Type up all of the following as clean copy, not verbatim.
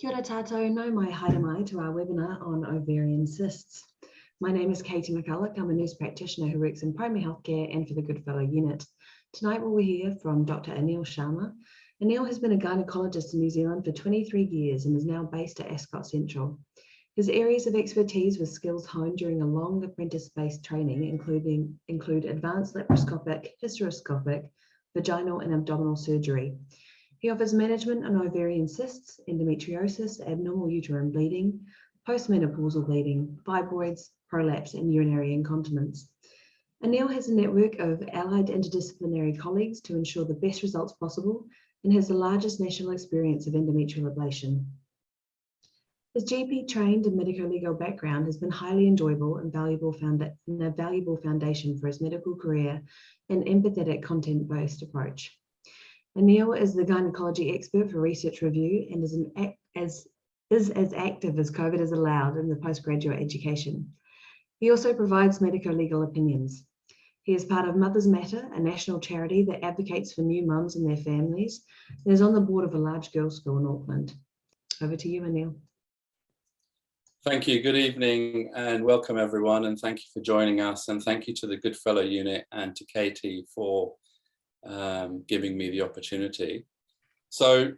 Kia ora tātou, no mai haere mai to our webinar on ovarian cysts. My name is Katie McCulloch. I'm a nurse practitioner who works in primary healthcare and for the Goodfellow Unit. Tonight we'll hear from Dr. Anil Sharma. Anil has been a gynaecologist in New Zealand for 23 years and is now based at Ascot Central. His areas of expertise with skills honed during a long apprentice-based training include advanced laparoscopic, hysteroscopic, vaginal and abdominal surgery. He offers management on ovarian cysts, endometriosis, abnormal uterine bleeding, postmenopausal bleeding, fibroids, prolapse, and urinary incontinence. Anil has a network of allied interdisciplinary colleagues to ensure the best results possible and has the largest national experience of endometrial ablation. His GP trained and medico-legal background has been highly enjoyable and a valuable foundation for his medical career and empathetic content-based approach. Anil is the gynecology expert for research review and is as active as COVID is allowed in the postgraduate education. He also provides medico-legal opinions. He is part of Mothers Matter, a national charity that advocates for new mums and their families, and is on the board of a large girls' school in Auckland. Over to you, Anil. Thank you. Good evening and welcome everyone, and thank you for joining us, and thank you to the Goodfellow Unit and to Katie for giving me the opportunity. So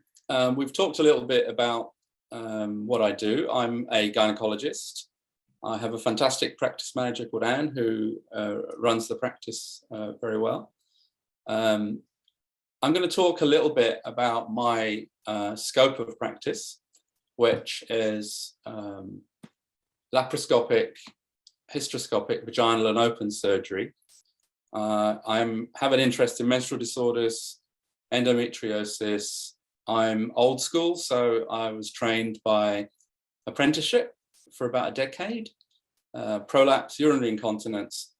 we've talked a little bit about what I do. I'm a gynecologist. I have a fantastic practice manager called Anne who runs the practice very well. I'm going to talk a little bit about my scope of practice, which is laparoscopic, hysteroscopic, vaginal and open surgery. I have an interest in menstrual disorders, endometriosis. I'm old school, so I was trained by apprenticeship for about a decade. Prolapse, urinary incontinence.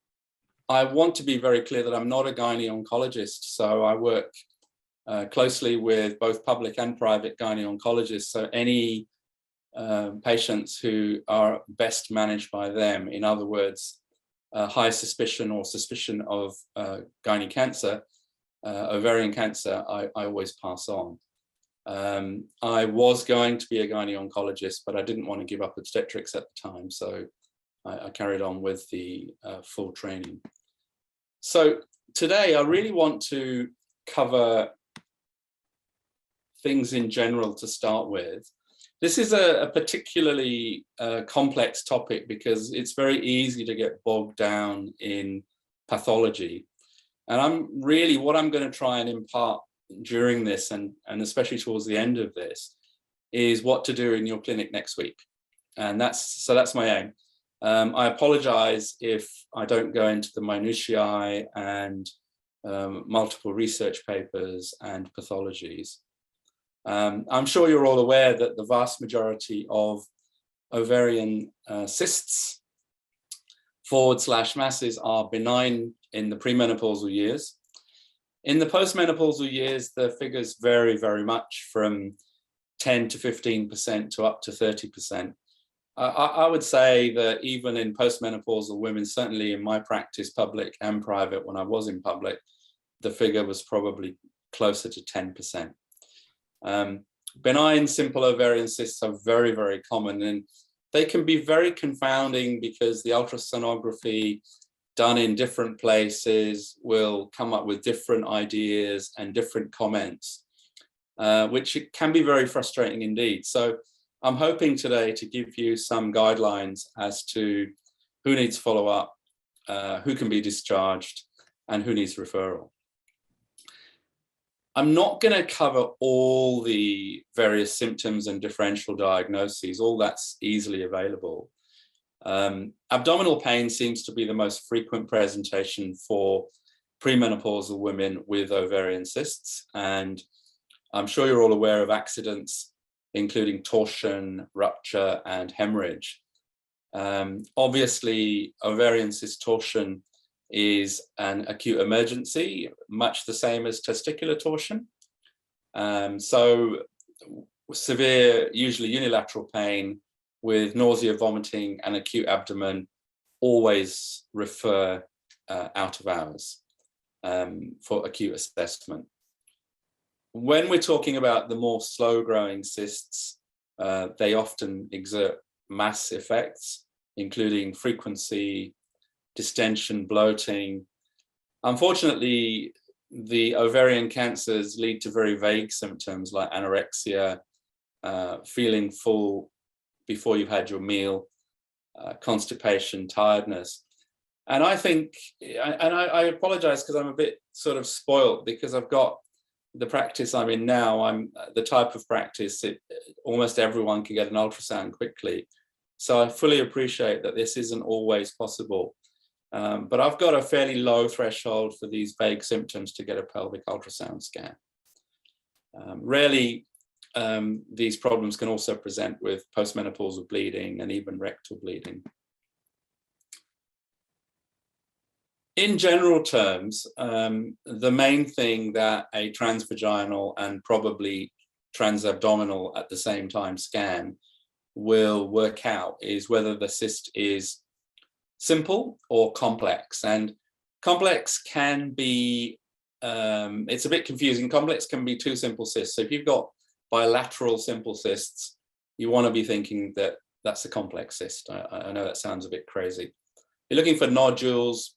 I want to be very clear that I'm not a gynae oncologist, so I work closely with both public and private gynae oncologists. So any patients who are best managed by them, in other words, high suspicion or suspicion of gynae cancer, ovarian cancer, I always pass on. I was going to be a gynae oncologist, but I didn't want to give up obstetrics at the time, so I carried on with the full training. So today I really want to cover things in general to start with. This is a particularly complex topic because it's very easy to get bogged down in pathology. And what I'm going to try and impart during this, and especially towards the end of this, is what to do in your clinic next week. And that's my aim. I apologize if I don't go into the minutiae and multiple research papers and pathologies. I'm sure you're all aware that the vast majority of ovarian cysts / masses are benign in the premenopausal years. In the postmenopausal years, the figures vary very much from 10 to 15% to up to 30%. I would say that even in postmenopausal women, certainly in my practice, public and private, when I was in public, the figure was probably closer to 10%. Benign simple ovarian cysts are very, very common, and they can be very confounding because the ultrasonography done in different places will come up with different ideas and different comments, which can be very frustrating indeed. So I'm hoping today to give you some guidelines as to who needs follow-up, who can be discharged, and who needs referral. I'm not going to cover all the various symptoms and differential diagnoses, all that's easily available. Abdominal pain seems to be the most frequent presentation for premenopausal women with ovarian cysts, and I'm sure you're all aware of accidents including torsion, rupture, and hemorrhage. Obviously, ovarian cyst torsion is an acute emergency, much the same as testicular torsion. So severe, usually unilateral pain with nausea, vomiting, and acute abdomen, always refer out of hours for acute assessment. When we're talking about the more slow-growing cysts, they often exert mass effects, including frequency, distension, bloating. Unfortunately, the ovarian cancers lead to very vague symptoms like anorexia, feeling full before you've had your meal, constipation, tiredness. And I think, and I apologize because I'm a bit sort of spoilt because I've got the practice I'm in now. I'm the type of practice almost everyone can get an ultrasound quickly. So I fully appreciate that this isn't always possible. But I've got a fairly low threshold for these vague symptoms to get a pelvic ultrasound scan. Rarely, these problems can also present with postmenopausal bleeding and even rectal bleeding. In general terms, the main thing that a transvaginal and probably transabdominal at the same time scan will work out is whether the cyst is simple or complex. And complex can be, it's a bit confusing. Complex can be two simple cysts. So if you've got bilateral simple cysts, you want to be thinking that that's a complex cyst. I know that sounds a bit crazy. You're looking for nodules,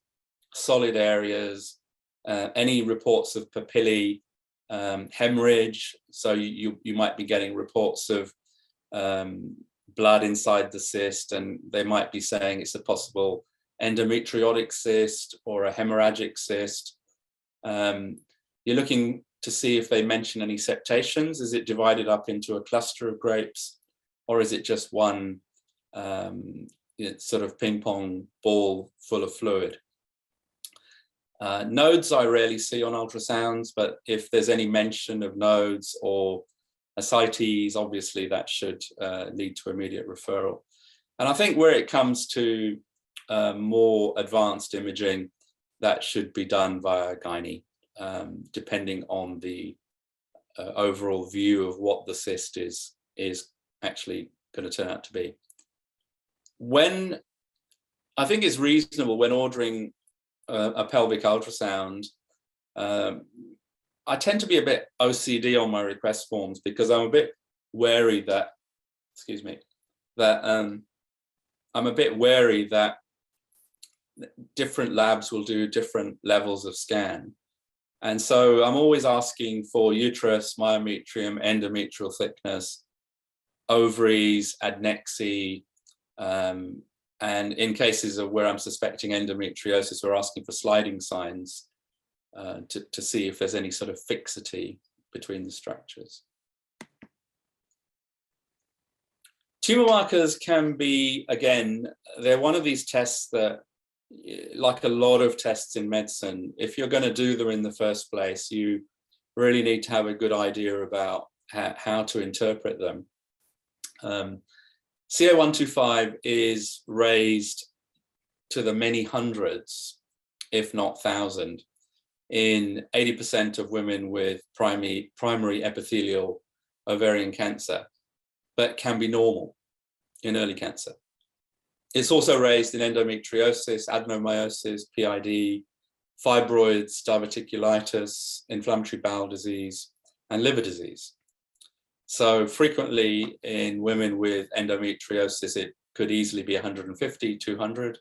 solid areas, any reports of papillae, hemorrhage. So you might be getting reports of blood inside the cyst, and they might be saying it's a possible endometriotic cyst or a hemorrhagic cyst. You're looking to see if they mention any septations. Is it divided up into a cluster of grapes, or is it just one sort of ping pong ball full of fluid? Nodes I rarely see on ultrasounds, but if there's any mention of nodes or ascites, obviously that should lead to immediate referral. And I think where it comes to more advanced imaging, that should be done via gynae, depending on the overall view of what the cyst is actually going to turn out to be. When I think it's reasonable when ordering a pelvic ultrasound, I tend to be a bit OCD on my request forms because I'm a bit wary that, I'm a bit wary that different labs will do different levels of scan. And so I'm always asking for uterus, myometrium, endometrial thickness, ovaries, adnexy, and in cases of where I'm suspecting endometriosis, we're asking for sliding signs to see if there's any sort of fixity between the structures. Tumor markers can be, again, they're one of these tests that, like a lot of tests in medicine, if you're going to do them in the first place, you really need to have a good idea about how to interpret them. CA125 is raised to the many hundreds, if not 1,000, in 80% of women with primary epithelial ovarian cancer, but can be normal in early cancer. It's also raised in endometriosis, adenomyosis, PID, fibroids, diverticulitis, inflammatory bowel disease, and liver disease. So frequently in women with endometriosis, it could easily be 150, 200.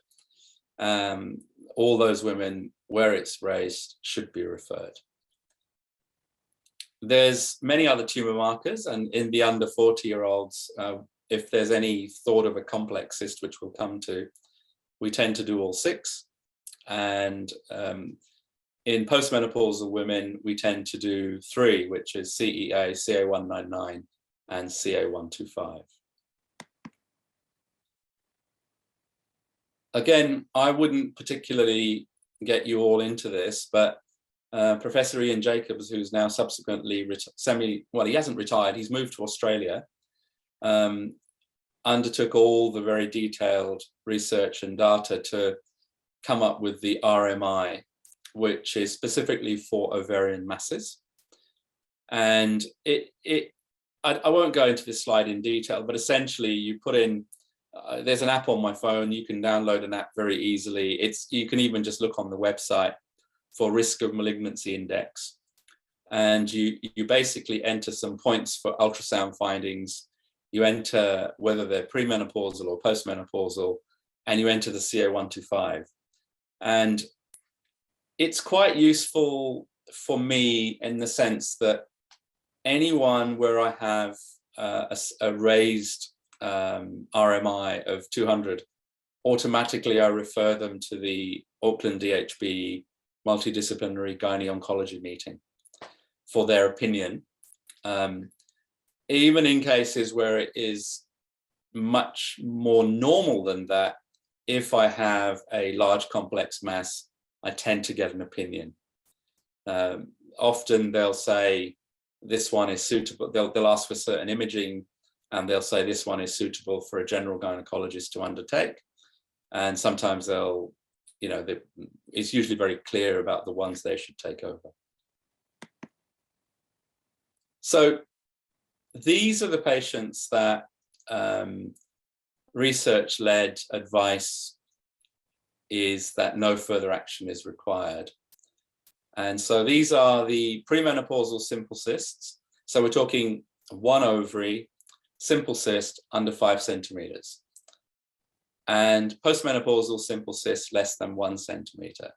All those women where it's raised should be referred. There's many other tumor markers, and in the under 40-year-olds, if there's any thought of a complex cyst, which we'll come to, we tend to do all 6. And in postmenopausal women, we tend to do 3, which is CEA, CA199, and CA125. Again, I wouldn't particularly get you all into this, but Professor Ian Jacobs, who's now subsequently he hasn't retired, he's moved to Australia, undertook all the very detailed research and data to come up with the RMI, which is specifically for ovarian masses. And I won't go into this slide in detail, but essentially you put in, there's an app on my phone, you can download an app very easily. You can even just look on the website for risk of malignancy index. And you basically enter some points for ultrasound findings you enter whether they're premenopausal or postmenopausal, and you enter the CA125. And it's quite useful for me in the sense that anyone where I have a raised RMI of 200, automatically I refer them to the Auckland DHB multidisciplinary gynae oncology meeting for their opinion. Even in cases where it is much more normal than that, if I have a large complex mass, I tend to get an opinion. Often they'll say this one is suitable. They'll ask for certain imaging, and they'll say this one is suitable for a general gynecologist to undertake. And sometimes they'll, it's usually very clear about the ones they should take over. So these are the patients that research-led advice is that no further action is required. And so these are the premenopausal simple cysts. So we're talking one ovary, simple cyst under 5 centimeters. And postmenopausal simple cyst less than 1 centimeter.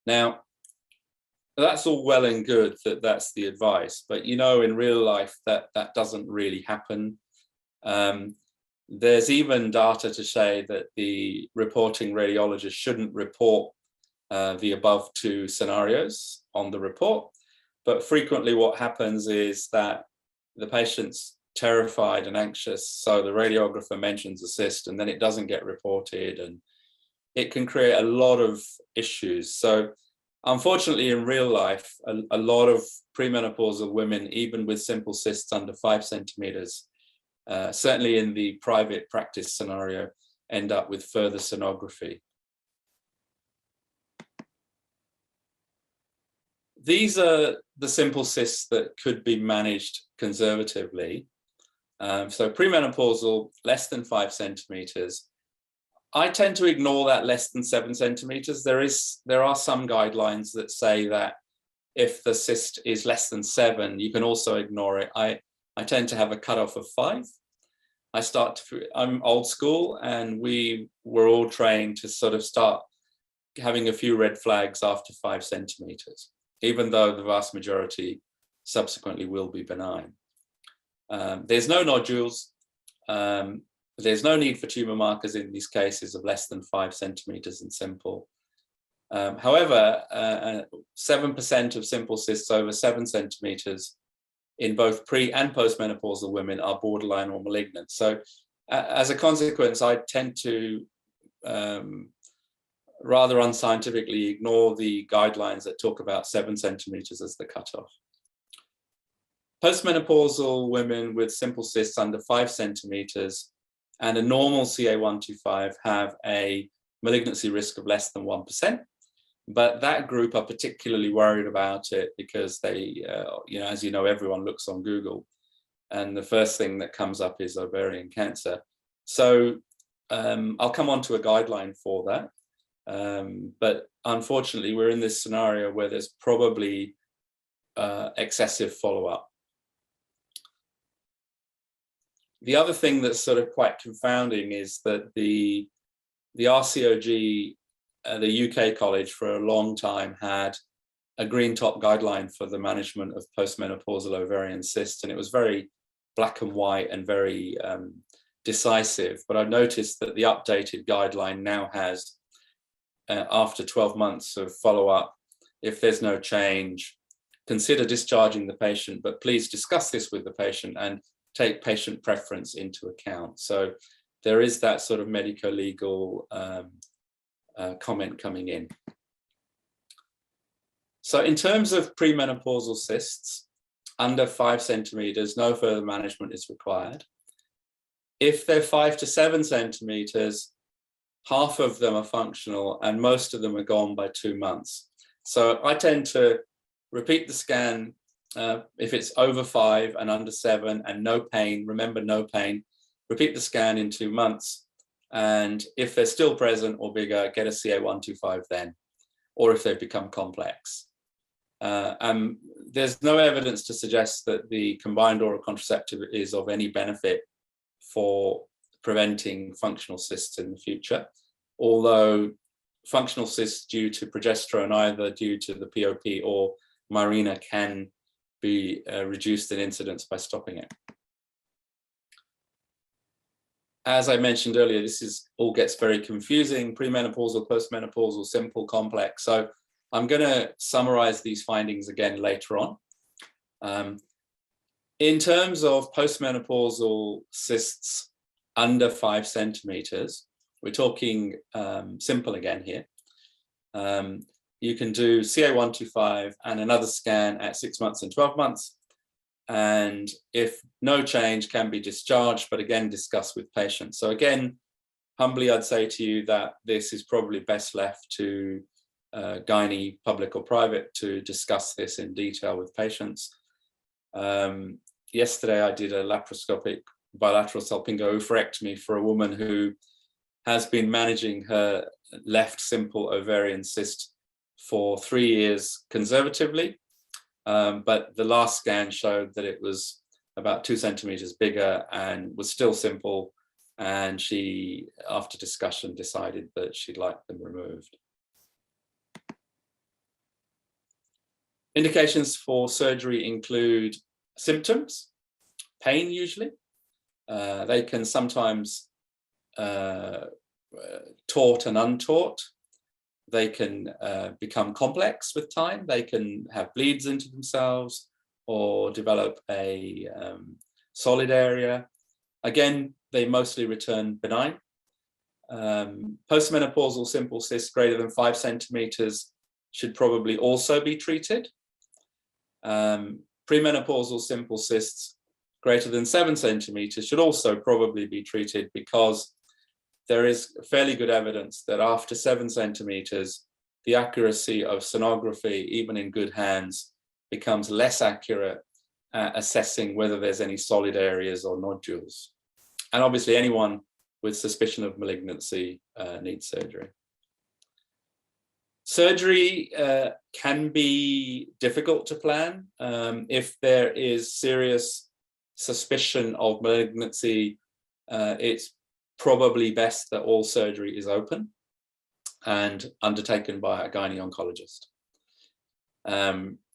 Now, that's all well and good that that's the advice, but in real life that doesn't really happen. There's even data to say that the reporting radiologist shouldn't report the above 2 scenarios on the report, but frequently what happens is that the patient's terrified and anxious, so the radiographer mentions a cyst and then it doesn't get reported, and it can create a lot of issues. So unfortunately, in real life, a lot of premenopausal women, even with simple cysts under 5 centimeters, certainly in the private practice scenario, end up with further sonography. These are the simple cysts that could be managed conservatively. So premenopausal, less than 5 centimeters. I tend to ignore that less than 7 centimeters. There are some guidelines that say that if the cyst is less than 7, you can also ignore it. I tend to have a cutoff of 5. I'm old school, and we were all trained to sort of start having a few red flags after 5 centimeters, even though the vast majority subsequently will be benign. There's no nodules. There's no need for tumor markers in these cases of less than 5 centimeters and simple. However, 7% of simple cysts over 7 centimeters in both pre and postmenopausal women are borderline or malignant. So as a consequence, I tend to rather unscientifically ignore the guidelines that talk about 7 centimeters as the cutoff. Postmenopausal women with simple cysts under 5 centimeters and a normal CA125 have a malignancy risk of less than 1%. But that group are particularly worried about it because they, as you know, everyone looks on Google, and the first thing that comes up is ovarian cancer. So I'll come on to a guideline for that. But unfortunately, we're in this scenario where there's probably excessive follow-up. The other thing that's sort of quite confounding is that the RCOG, the UK college, for a long time had a green top guideline for the management of postmenopausal ovarian cysts, and it was very black and white and very decisive. But I've noticed that the updated guideline now has, after 12 months of follow-up, if there's no change, consider discharging the patient, but please discuss this with the patient and take patient preference into account. So there is that sort of medico-legal comment coming in. So in terms of premenopausal cysts, under 5 centimeters, no further management is required. If they're 5 to 7 centimeters, half of them are functional and most of them are gone by 2 months. So I tend to repeat the scan if it's over 5 and under 7 and no pain. Remember, no pain. Repeat the scan in 2 months. And if they're still present or bigger, get a CA125 then, or if they've become complex. There's no evidence to suggest that the combined oral contraceptive is of any benefit for preventing functional cysts in the future, although functional cysts due to progesterone, either due to the POP or Mirena, can be reduced in incidence by stopping it. As I mentioned earlier, this all gets very confusing: premenopausal, postmenopausal, simple, complex. So I'm going to summarize these findings again later on. In terms of postmenopausal cysts under 5 centimeters, we're talking simple again here. You can do CA125 and another scan at 6 months and 12 months. And if no change, can be discharged, but again, discuss with patients. So again, humbly, I'd say to you that this is probably best left to gynae, public or private, to discuss this in detail with patients. Yesterday, I did a laparoscopic bilateral salpingo oophorectomy for a woman who has been managing her left simple ovarian cyst for 3 years conservatively. But the last scan showed that it was about 2 centimeters bigger and was still simple. And she, after discussion, decided that she'd like them removed. Indications for surgery include symptoms, pain usually. They can sometimes taut and untaught. They can become complex with time. They can have bleeds into themselves or develop a solid area. Again, they mostly return benign. Postmenopausal simple cysts greater than 5 centimeters should probably also be treated. Premenopausal simple cysts greater than 7 centimeters should also probably be treated, because there is fairly good evidence that after 7 centimeters, the accuracy of sonography, even in good hands, becomes less accurate at assessing whether there's any solid areas or nodules. And obviously anyone with suspicion of malignancy needs surgery. Surgery can be difficult to plan. If there is serious suspicion of malignancy, it's probably best that all surgery is open and undertaken by a gynae oncologist.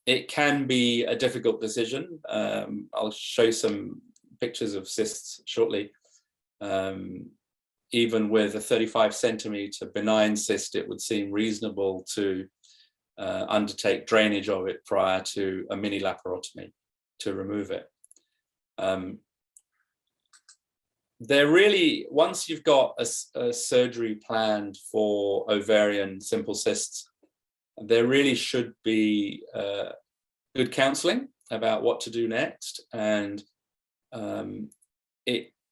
It can be a difficult decision. I'll show you some pictures of cysts shortly. Even with a 35 centimeter benign cyst, it would seem reasonable to undertake drainage of it prior to a mini laparotomy to remove it. Once you've got a surgery planned for ovarian simple cysts, there really should be good counseling about what to do next. And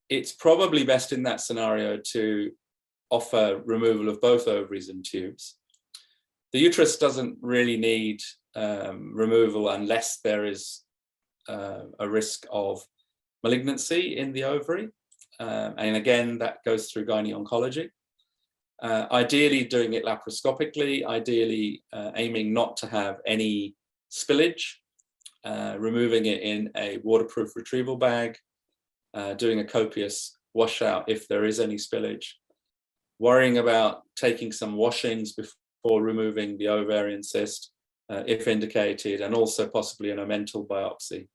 it's probably best in that scenario to offer removal of both ovaries and tubes. The uterus doesn't really need removal unless there is a risk of malignancy in the ovary. And again, that goes through gynae oncology. Ideally doing it laparoscopically, ideally aiming not to have any spillage, removing it in a waterproof retrieval bag, doing a copious washout if there is any spillage, worrying about taking some washings before removing the ovarian cyst, if indicated, and also possibly an omental biopsy.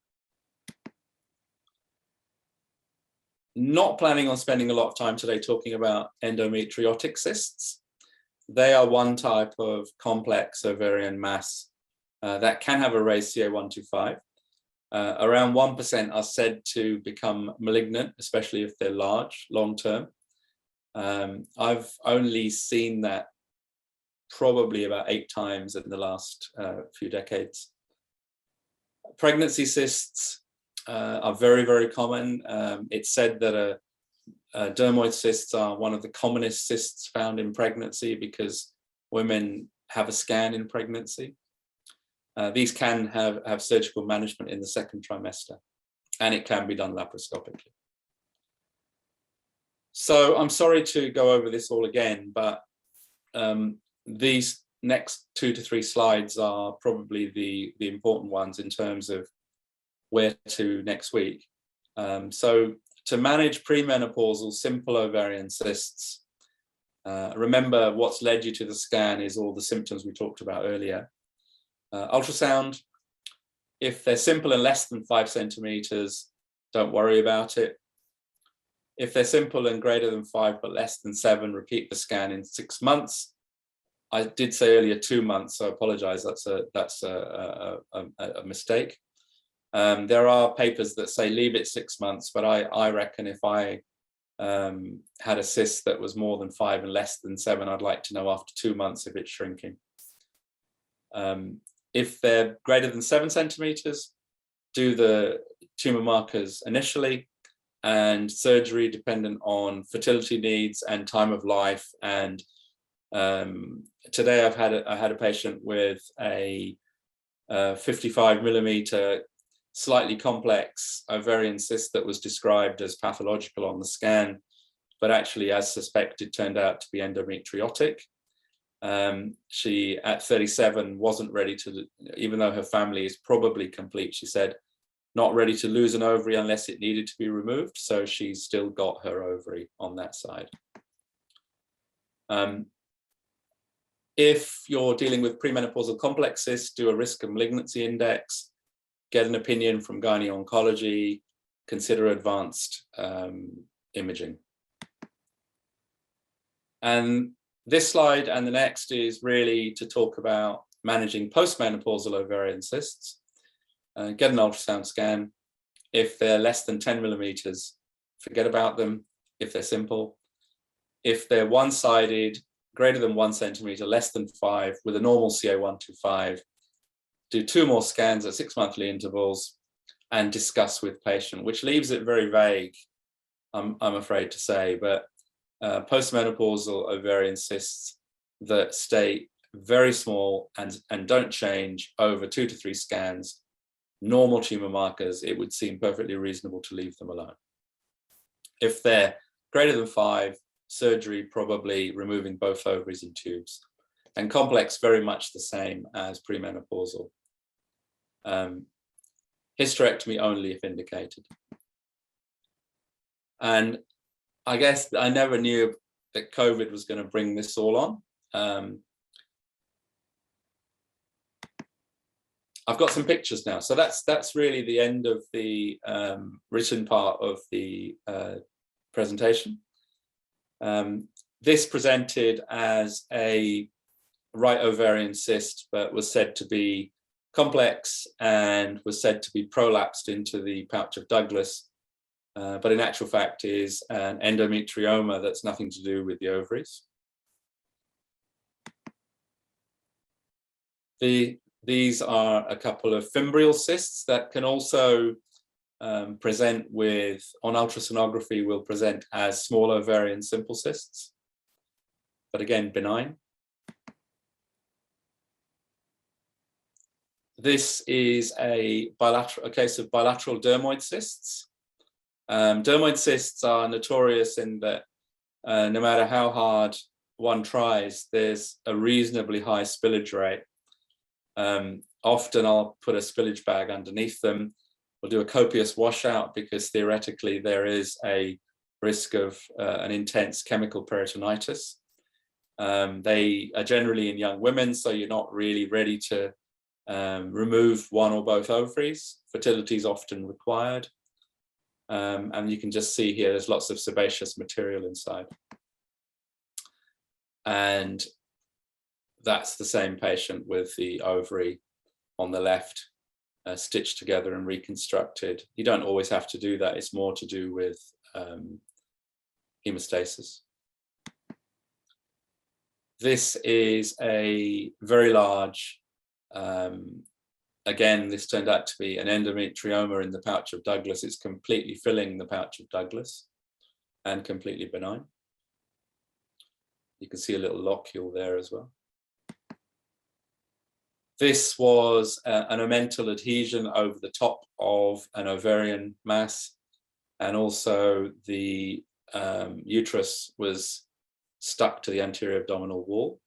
Not planning on spending a lot of time today talking about endometriotic cysts. They are one type of complex ovarian mass that can have a raised CA125. Around 1% are said to become malignant, especially if they're large, long-term. I've only seen that probably about 8 times in the last few decades. Pregnancy cysts are very, very common. It's said that dermoid cysts are one of the commonest cysts found in pregnancy because women have a scan in pregnancy. These can have surgical management in the 2nd trimester, and it can be done laparoscopically. So I'm sorry to go over this all again, but these next 2 to 3 slides are probably the important ones in terms of where to next week. So to manage premenopausal simple ovarian cysts, remember what's led you to the scan is all the symptoms we talked about earlier. Ultrasound, if they're simple and less than 5 centimeters, don't worry about it. If they're simple and greater than 5 but less than 7, repeat the scan in 6 months. I did say earlier 2 months, so I apologize. That's a mistake. There are papers that say leave it 6 months, but I reckon if I had a cyst that was more than 5 and less than 7, I'd like to know after 2 months if it's shrinking. If they're greater than 7 centimeters, do the tumor markers initially, and surgery dependent on fertility needs and time of life. And today I had a patient with a 55 millimeter slightly complex ovarian cyst that was described as pathological on the scan, but actually, as suspected, turned out to be endometriotic. She, at 37, wasn't ready to, even though her family is probably complete, she said, not ready to lose an ovary unless it needed to be removed. So she's still got her ovary on that side. If you're dealing with premenopausal complex cysts, do a risk of malignancy index, get an opinion from gynae-oncology, consider advanced imaging. And this slide and the next is really to talk about managing postmenopausal ovarian cysts. Get an ultrasound scan. If they're less than 10 millimeters, forget about them if they're simple. If they're one-sided, greater than 1 centimeter, less than 5, with a normal CA125, do 2 more scans at 6 monthly intervals and discuss with patient, which leaves it very vague, I'm afraid to say, but postmenopausal ovarian cysts that stay very small and don't change over 2 to 3 scans, normal tumor markers, it would seem perfectly reasonable to leave them alone. If they're greater than 5, surgery, probably removing both ovaries and tubes. And complex, very much the same as premenopausal. Hysterectomy only if indicated. And I guess I never knew that COVID was going to bring this all on. I've got some pictures now. So that's really the end of the written part of the presentation. This presented as a right ovarian cyst, but was said to be complex and was said to be prolapsed into the pouch of Douglas, but in actual fact is an endometrioma that's nothing to do with the ovaries. These are a couple of fimbrial cysts that can also present with, on ultrasonography, will present as small ovarian simple cysts, but again, benign. This is a case of bilateral dermoid cysts. Dermoid cysts are notorious in that no matter how hard one tries, there's a reasonably high spillage rate. Often I'll put a spillage bag underneath them. We'll do a copious washout because theoretically there is a risk of an intense chemical peritonitis. They are generally in young women, so you're not really ready to remove one or both ovaries. Fertility is often required. And you can just see here there's lots of sebaceous material inside. And that's the same patient with the ovary on the left, stitched together and reconstructed. You don't always have to do that. It's more to do with hemostasis. This is a very large, again, this turned out to be an endometrioma in the pouch of Douglas. It's completely filling the pouch of Douglas and completely benign. You can see a little locule there as well. This was an omental adhesion over the top of an ovarian mass, and also the uterus was stuck to the anterior abdominal wall.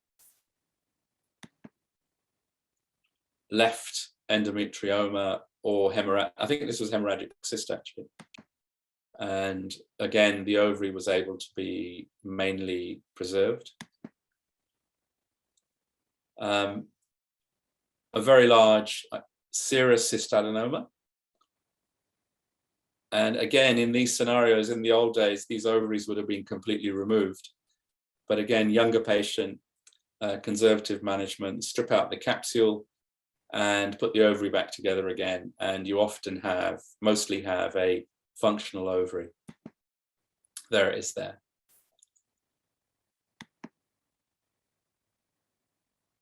Left endometrioma or hemorrhagic, I think this was hemorrhagic cyst actually. And again, the ovary was able to be mainly preserved. A very large serous cystadenoma. And again, in these scenarios, in the old days, these ovaries would have been completely removed. But again, younger patient, conservative management, strip out the capsule and put the ovary back together again. And you often have, mostly have a functional ovary. There it is there.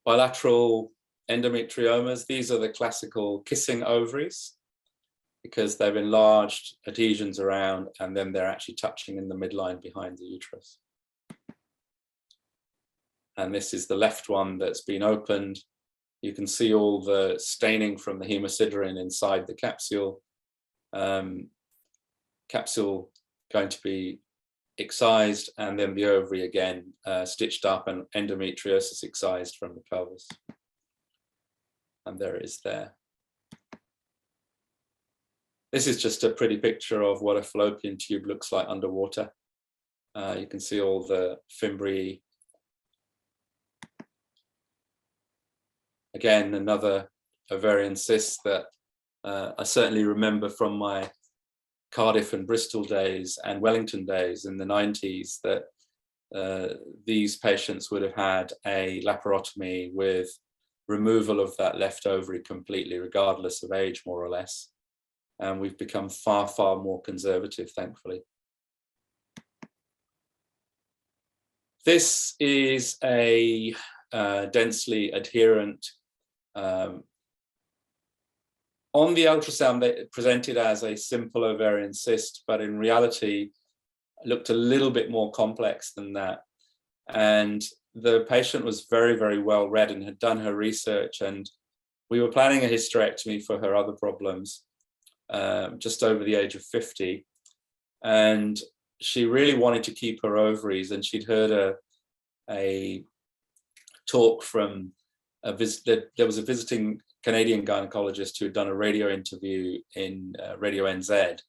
Bilateral endometriomas, these are the classical kissing ovaries because they've enlarged adhesions around and then they're actually touching in the midline behind the uterus. And this is the left one that's been opened. You can see all the staining from the hemosiderin inside the capsule. Capsule going to be excised, and then the ovary again stitched up and endometriosis excised from the pelvis. And there it is there. This is just a pretty picture of what a fallopian tube looks like underwater. You can see all the fimbriae. Again, another ovarian cyst that I certainly remember from my Cardiff and Bristol days and Wellington days in the 90s, that these patients would have had a laparotomy with removal of that left ovary completely, regardless of age, more or less. And we've become far, far more conservative, thankfully. This is a densely adherent, on the ultrasound, they presented as a simple ovarian cyst, but in reality, looked a little bit more complex than that. And the patient was very, very well read and had done her research. And we were planning a hysterectomy for her other problems, just over the age of 50. And she really wanted to keep her ovaries. And she'd heard a talk from there was a visiting Canadian gynecologist who had done a radio interview in Radio NZ,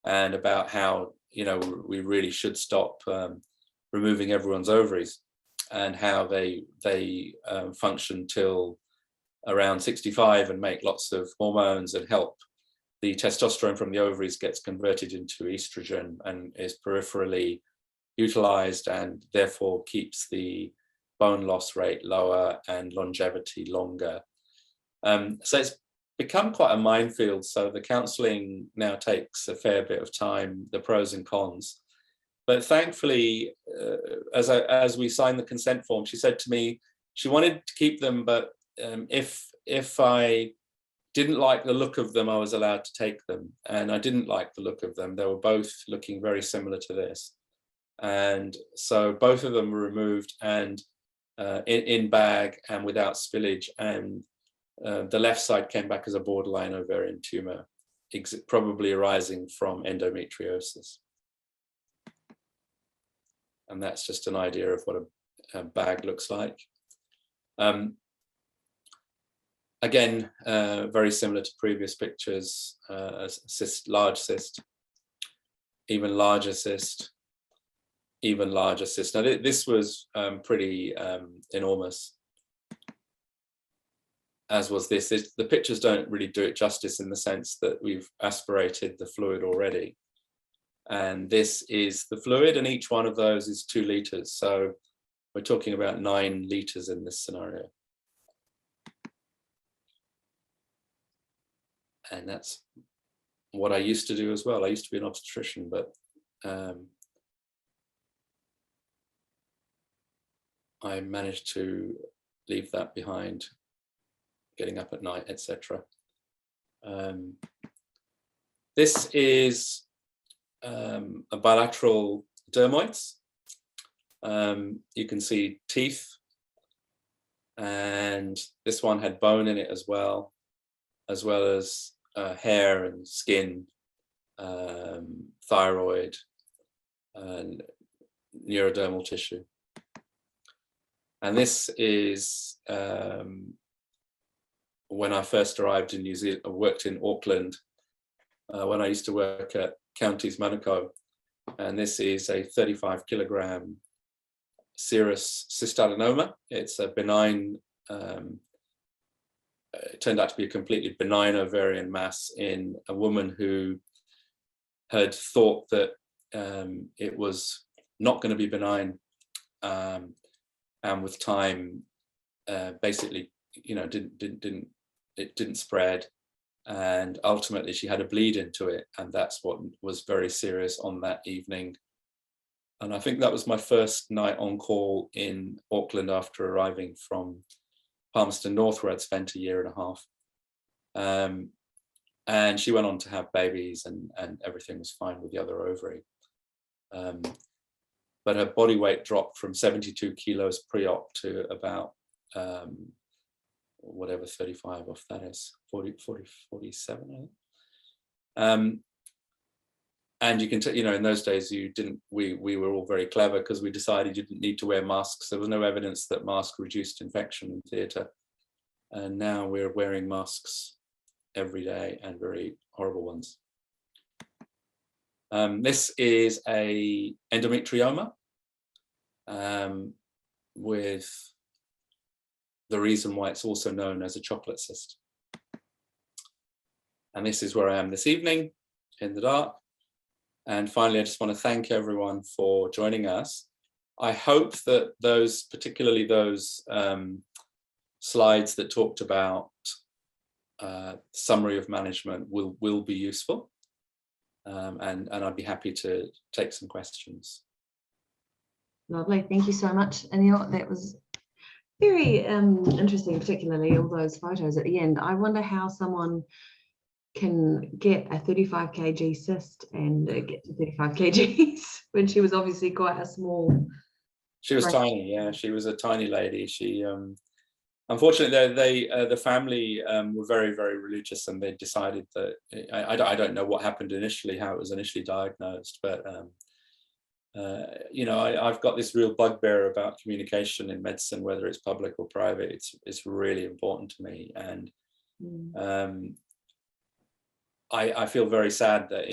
and about how, you know, we really should stop removing everyone's ovaries, and how they function till around 65 and make lots of hormones and help the testosterone from the ovaries gets converted into estrogen and is peripherally utilized, and therefore keeps the bone loss rate lower and longevity longer. So it's become quite a minefield. So the counselling now takes a fair bit of time, the pros and cons. But thankfully, as we signed the consent form, she said to me she wanted to keep them, but if I didn't like the look of them, I was allowed to take them. And I didn't like the look of them. They were both looking very similar to this. And so both of them were removed, and in bag and without spillage. And the left side came back as a borderline ovarian tumor, probably arising from endometriosis. And that's just an idea of what a bag looks like. Again, very similar to previous pictures, a cyst, large cyst, even larger cyst, even larger cyst. Now this was pretty enormous, as was this. The pictures don't really do it justice in the sense that we've aspirated the fluid already. And this is the fluid, and each one of those is 2 liters. So we're talking about 9 liters in this scenario. And that's what I used to do as well. I used to be an obstetrician, but I managed to leave that behind, getting up at night, etc. This is a bilateral dermoids. You can see teeth, and this one had bone in it as well as hair and skin, thyroid, and neurodermal tissue. And this is when I first arrived in New Zealand. I worked in Auckland when I used to work at counties, Monaco. And this is a 35 kilogram serous cystadenoma. It's a benign, it turned out to be a completely benign ovarian mass in a woman who had thought that it was not going to be benign, and with time, basically, it didn't spread, and ultimately she had a bleed into it, and that's what was very serious on that evening. And I think that was my first night on call in Auckland after arriving from Palmerston North, where I'd spent a year and a half. And she went on to have babies, and everything was fine with the other ovary. But her body weight dropped from 72 kilos pre-op to about whatever 35 off that is, 47, I think. And you can tell, in those days we were all very clever, because we decided you didn't need to wear masks. There was no evidence that masks reduced infection in theatre. And now we're wearing masks every day, and very horrible ones. This is a endometrioma, with the reason why it's also known as a chocolate cyst. And this is where I am this evening in the dark. And finally, I just want to thank everyone for joining us. I hope that particularly those slides that talked about summary of management will be useful. And I'd be happy to take some questions. Lovely, thank you so much, Anil. That was very interesting, particularly all those photos at the end. I wonder how someone can get a 35 kg cyst and get to 35 kgs when she was obviously quite a small. She was tiny, yeah. She was a tiny lady. She, unfortunately, the family were very, very religious, and they decided that I don't know what happened initially, how it was initially diagnosed, but I've got this real bugbear about communication in medicine, whether it's public or private. It's really important to me, and I feel very sad that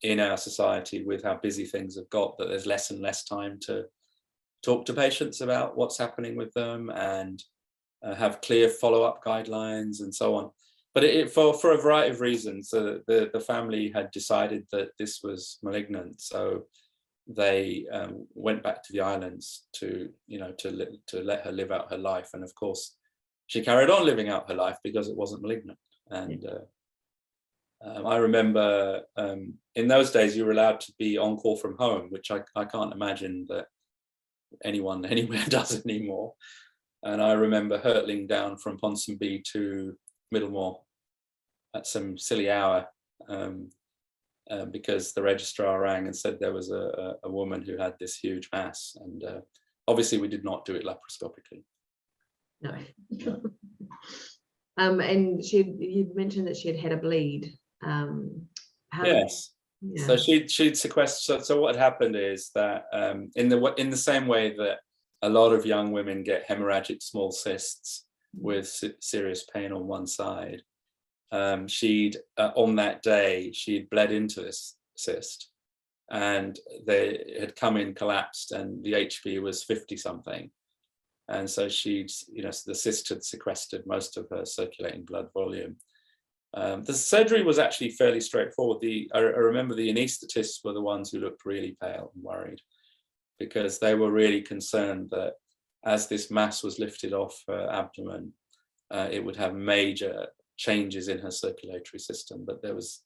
in our society, with how busy things have got, that there's less and less time to talk to patients about what's happening with them, and have clear follow-up guidelines and so on. But for a variety of reasons, the family had decided that this was malignant, so they went back to the islands to let her live out her life. And of course, she carried on living out her life because it wasn't malignant. And I remember in those days you were allowed to be on call from home, which I can't imagine that anyone anywhere does anymore. And I remember hurtling down from Ponsonby to Middlemore at some silly hour, because the registrar rang and said there was a woman who had this huge mass, and obviously we did not do it laparoscopically. No. And you'd mentioned that she had a bleed. Yes. Yeah. So she'd sequestered. So what had happened is that in the same way that a lot of young women get hemorrhagic small cysts with serious pain on one side, she'd on that day she'd bled into this cyst, and they had come in collapsed, and the HB was 50 something, and so the cyst had sequestered most of her circulating blood volume. The surgery was actually fairly straightforward. I remember the anaesthetists were the ones who looked really pale and worried, because they were really concerned that as this mass was lifted off her abdomen, it would have major changes in her circulatory system. But there was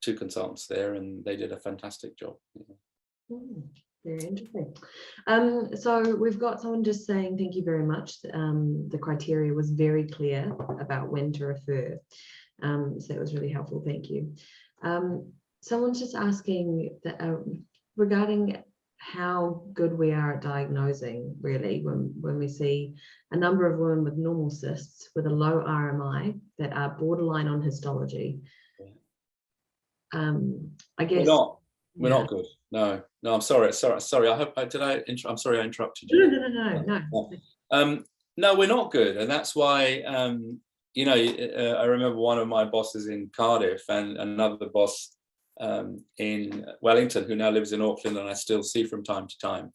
2 consultants there, and they did a fantastic job. Very interesting. So we've got someone just saying thank you very much. The criteria was very clear about when to refer. So that was really helpful. Thank you. Someone's just asking that, regarding how good we are at diagnosing, really, when we see a number of women with normal cysts with a low RMI that are borderline on histology. I guess we're not good. No, I'm sorry. I hope I'm sorry I interrupted you. No. No, we're not good, and that's why I remember one of my bosses in Cardiff and another boss in Wellington, who now lives in Auckland, and I still see from time to time,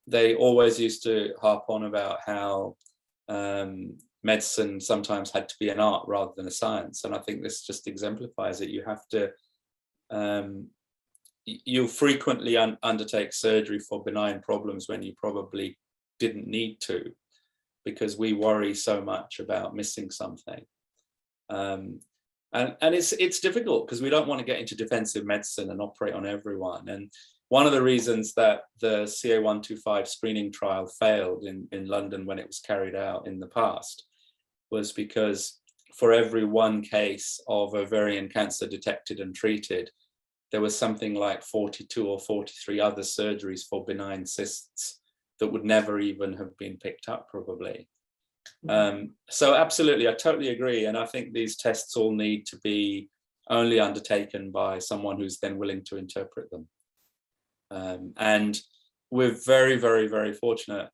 they always used to harp on about how medicine sometimes had to be an art rather than a science. And I think this just exemplifies it. You have to, you'll frequently undertake surgery for benign problems when you probably didn't need to, because we worry so much about missing something. And it's difficult because we don't want to get into defensive medicine and operate on everyone. And one of the reasons that the CA125 screening trial failed in London when it was carried out in the past was because for every one case of ovarian cancer detected and treated, there was something like 42 or 43 other surgeries for benign cysts that would never even have been picked up probably. So absolutely, I totally agree. And I think these tests all need to be only undertaken by someone who's then willing to interpret them. And we're very, very, very fortunate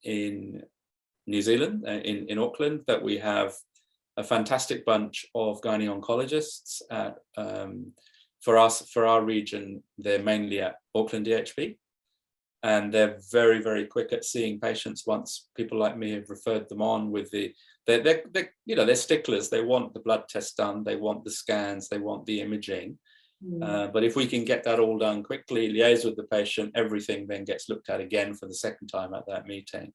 in New Zealand, in Auckland, that we have a fantastic bunch of gynae oncologists at, for our region, they're mainly at Auckland DHB. And they're very, very quick at seeing patients once people like me have referred them on with they're sticklers. They want the blood test done, they want the scans, they want the imaging. But if we can get that all done quickly, liaise with the patient, everything then gets looked at again for the second time at that meeting.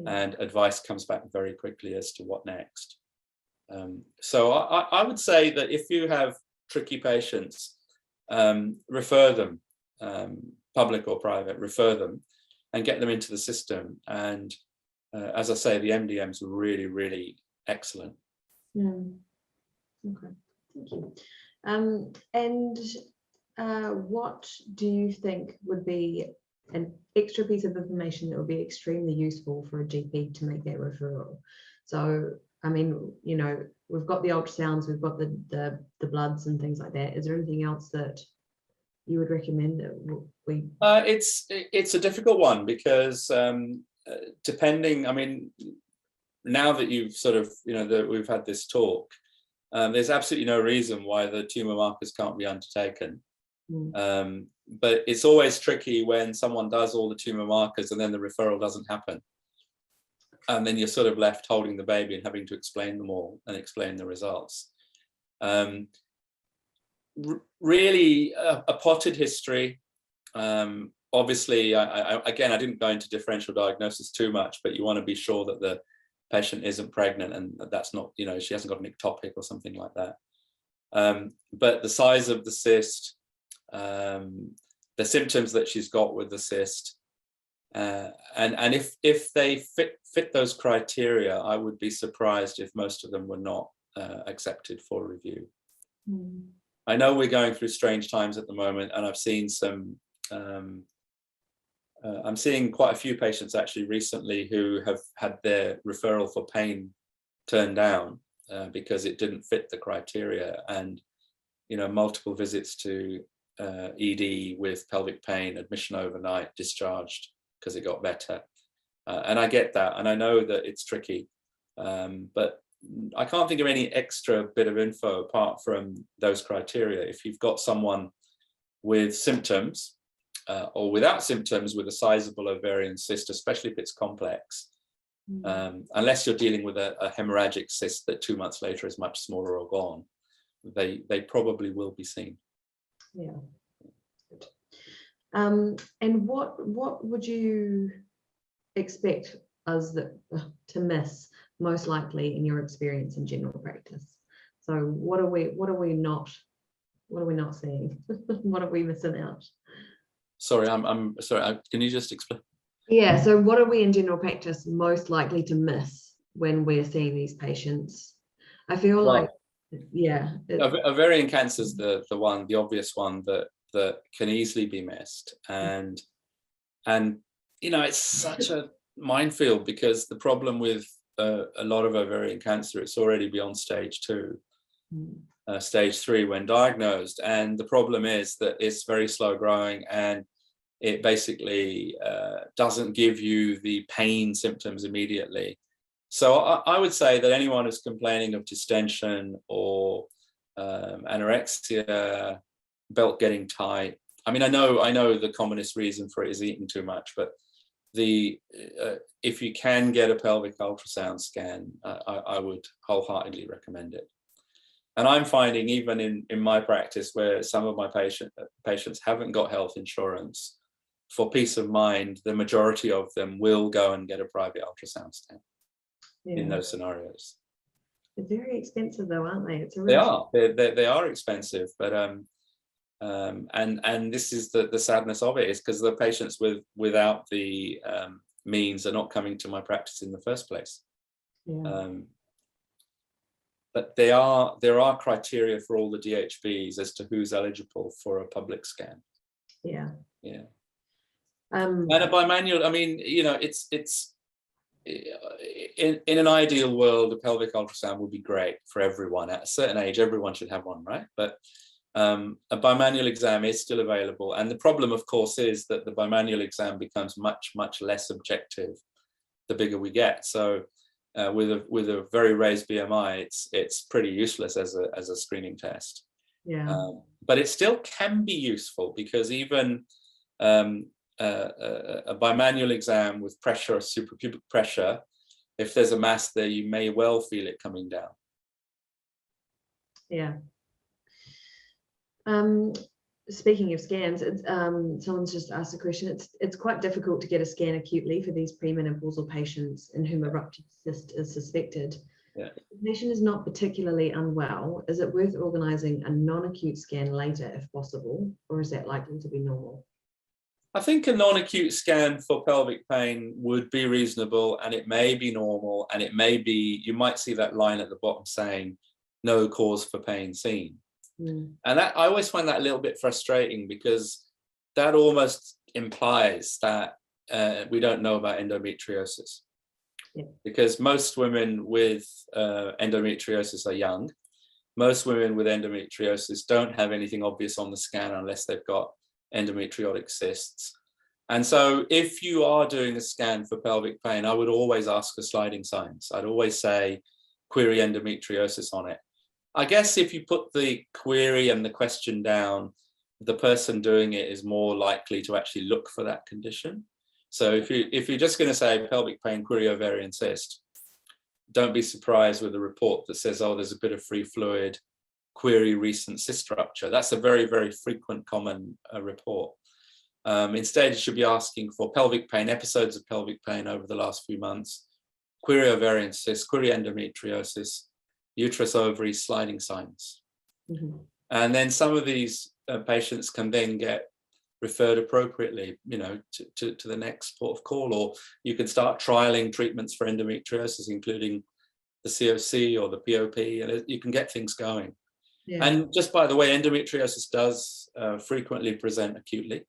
And advice comes back very quickly as to what next. So I would say that if you have tricky patients, refer them. Public or private, refer them and get them into the system. And as I say, the MDM's really, really excellent. Okay, thank you. And what do you think would be an extra piece of information that would be extremely useful for a GP to make that referral? So, I mean, you know, we've got the ultrasounds, we've got the bloods and things like that. Is there anything else that you would recommend that we? It's a difficult one because depending, I mean, now that you've sort of, you know, that we've had this talk, there's absolutely no reason why the tumor markers can't be undertaken. But it's always tricky when someone does all the tumor markers and then the referral doesn't happen. And then you're sort of left holding the baby and having to explain them all and explain the results. Really, a potted history. Obviously, again, I didn't go into differential diagnosis too much, but you want to be sure that the patient isn't pregnant and that's not, you know, she hasn't got an ectopic or something like that. But the size of the cyst, the symptoms that she's got with the cyst, and if they fit those criteria, I would be surprised if most of them were not accepted for review. I know we're going through strange times at the moment, and I've seen some, I'm seeing quite a few patients actually recently who have had their referral for pain turned down because it didn't fit the criteria, and, you know, multiple visits to ED with pelvic pain, admission overnight, discharged because it got better. And I get that, and I know that it's tricky, but I can't think of any extra bit of info apart from those criteria. If you've got someone with symptoms or without symptoms with a sizable ovarian cyst, especially if it's complex, unless you're dealing with a hemorrhagic cyst that 2 months later is much smaller or gone, they probably will be seen. Yeah. Good. And what would you expect us to miss most likely in your experience in general practice? So what are we not seeing? What are we missing out? Sorry, I'm sorry. Can you just explain? Yeah. So what are we in general practice most likely to miss when we're seeing these patients? I feel like, yeah. Ovarian cancer is the obvious one that can easily be missed, and you know, it's such a minefield because the problem with a lot of ovarian cancer, it's already beyond stage 2, stage 3 when diagnosed, and the problem is that it's very slow growing and it basically doesn't give you the pain symptoms immediately. So I would say that anyone who's complaining of distension or anorexia, belt getting tight. I mean, I know the commonest reason for it is eating too much, but if you can get a pelvic ultrasound scan, I would wholeheartedly recommend it. And I'm finding even in my practice where some of my patients haven't got health insurance, for peace of mind, the majority of them will go and get a private ultrasound scan in those scenarios. They're very expensive though, aren't they? It's a they are expensive, but and this is the sadness of it, is because the patients without the means are not coming to my practice in the first place. But there are criteria for all the DHBs as to who's eligible for a public scan. And a bimanual, I mean, you know, it's in an ideal world, a pelvic ultrasound would be great for everyone. At a certain age, everyone should have one, right? But a bimanual exam is still available, and the problem, of course, is that the bimanual exam becomes much less objective the bigger we get. So with a very raised BMI, it's pretty useless as a screening test. But it still can be useful, because even a bimanual exam with pressure, suprapubic pressure, if there's a mass there, you may well feel it coming down. Speaking of scans, someone's just asked a question. It's quite difficult to get a scan acutely for these premenopausal patients in whom a ruptured cyst is suspected. If the patient is not particularly unwell, is it worth organising a non-acute scan later if possible, or is that likely to be normal? I think a non-acute scan for pelvic pain would be reasonable, and it may be normal, and it may be, you might see that line at the bottom saying no cause for pain seen. And that, I always find that a little bit frustrating, because that almost implies that we don't know about endometriosis. Because most women with endometriosis are young. Most women with endometriosis don't have anything obvious on the scan unless they've got endometriotic cysts. And so if you are doing a scan for pelvic pain, I would always ask for sliding signs. I'd always say query endometriosis on it. I guess if you put the query and the question down, the person doing it is more likely to actually look for that condition. So if you're just going to say pelvic pain, query ovarian cyst, don't be surprised with a report that says, oh, there's a bit of free fluid, query recent cyst rupture. That's a very, very frequent, common report. Instead, you should be asking for pelvic pain, episodes of pelvic pain over the last few months, query ovarian cyst, query endometriosis, uterus, ovary, sliding signs. And then some of these patients can then get referred appropriately, you know, to the next port of call, or you can start trialing treatments for endometriosis, including the COC or the POP, and you can get things going. And just by the way, endometriosis does frequently present acutely.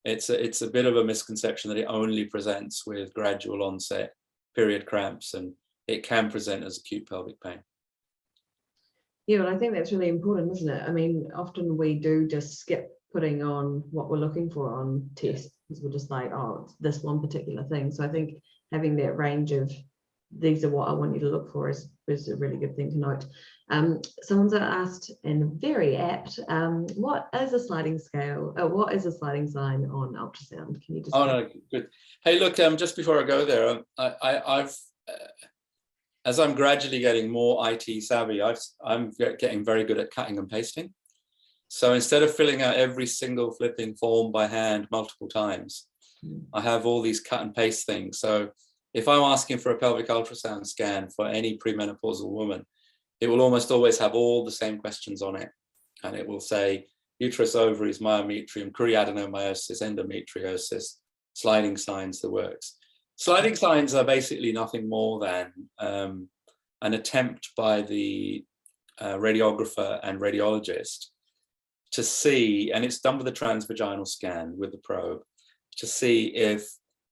It's a bit of a misconception that it only presents with gradual onset period cramps, and it can present as acute pelvic pain. Well, I think that's really important, isn't it? I mean, often we do just skip putting on what we're looking for on tests, because we're just like, oh, it's this one particular thing. So I think having that range of these are what I want you to look for is a really good thing to note. Someone's asked, and very apt, what is a sliding scale? What is a sliding sign on ultrasound? Can you just? Oh no, good. Hey, look, just before I go there, I've as I'm gradually getting more IT savvy, I'm getting very good at cutting and pasting. So instead of filling out every single flipping form by hand multiple times, I have all these cut and paste things. So if I'm asking for a pelvic ultrasound scan for any premenopausal woman, it will almost always have all the same questions on it. And it will say uterus, ovaries, myometrium, chorioadenomyosis, endometriosis, sliding signs, the works. Sliding signs are basically nothing more than an attempt by the radiographer and radiologist to see, and it's done with a transvaginal scan with the probe, to see if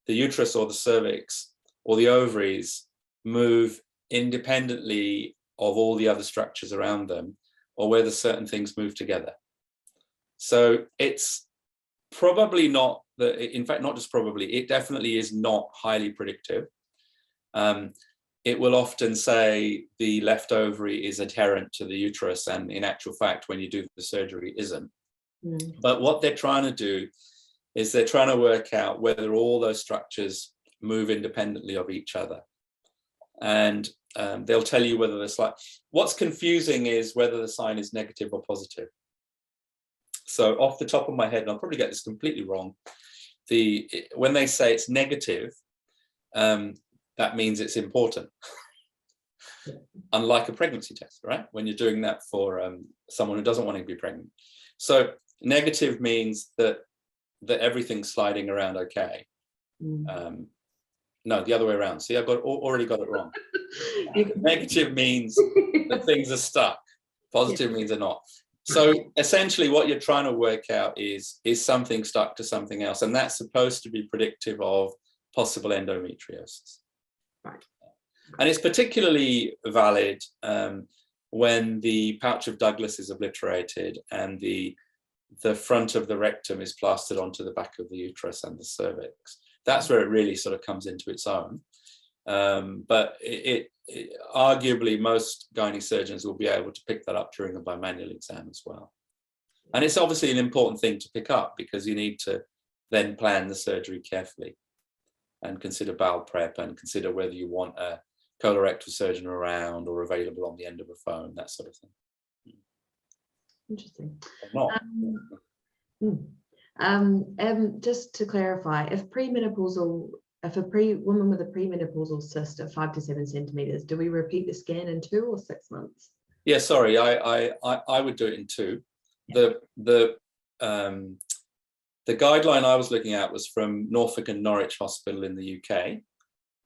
the uterus or the cervix or the ovaries move independently of all the other structures around them, or whether certain things move together. So it's probably not, in fact, not just probably, it definitely is not highly predictive. it will often say the left ovary is adherent to the uterus, and in actual fact, when you do the surgery, isn't. But what they're trying to do is they're trying to work out whether all those structures move independently of each other. And they'll tell you whether the sign, what's confusing is whether the sign is negative or positive. So off the top of my head, and I'll probably get this completely wrong, when they say it's negative, that means it's important. Unlike a pregnancy test, right? When you're doing that for someone who doesn't want to be pregnant. So negative means that everything's sliding around okay. No, the other way around. See, I've already got it wrong. Negative means that things are stuck. Positive means they're not. So essentially what you're trying to work out is something stuck to something else, and that's supposed to be predictive of possible endometriosis. Right. And it's particularly valid when the pouch of Douglas is obliterated and the front of the rectum is plastered onto the back of the uterus and the cervix. That's where it really sort of comes into its own. But arguably most gynae surgeons will be able to pick that up during a bimanual exam as well. And it's obviously an important thing to pick up because you need to then plan the surgery carefully and consider bowel prep and consider whether you want a colorectal surgeon around or available on the end of a phone, that sort of thing. Interesting. Or not. Just to clarify, if a woman with a premenopausal cyst of 5 to 7 centimeters, do we repeat the scan in 2 or 6 months? Yeah, sorry, I would do it in 2. Yeah. The guideline I was looking at was from Norfolk and Norwich Hospital in the UK,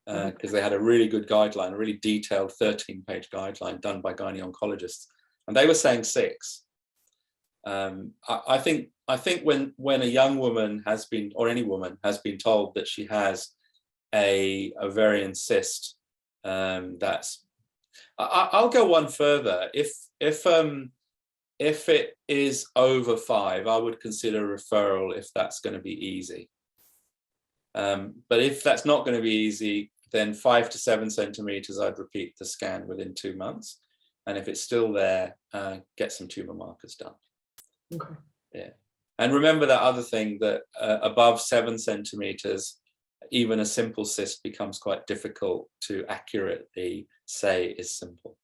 because they had a really good guideline, a really detailed 13-page guideline done by gynae oncologists, and they were saying 6. I think when a young woman has been, or any woman has been told that she has a ovarian cyst, I'll go one further. If it is over 5, I would consider referral if that's going to be easy. But if that's not going to be easy, then 5 to 7 centimeters, I'd repeat the scan within 2 months. And if it's still there, get some tumor markers done. Okay. Yeah. And remember that other thing, that above 7 centimeters, even a simple cyst becomes quite difficult to accurately say is simple.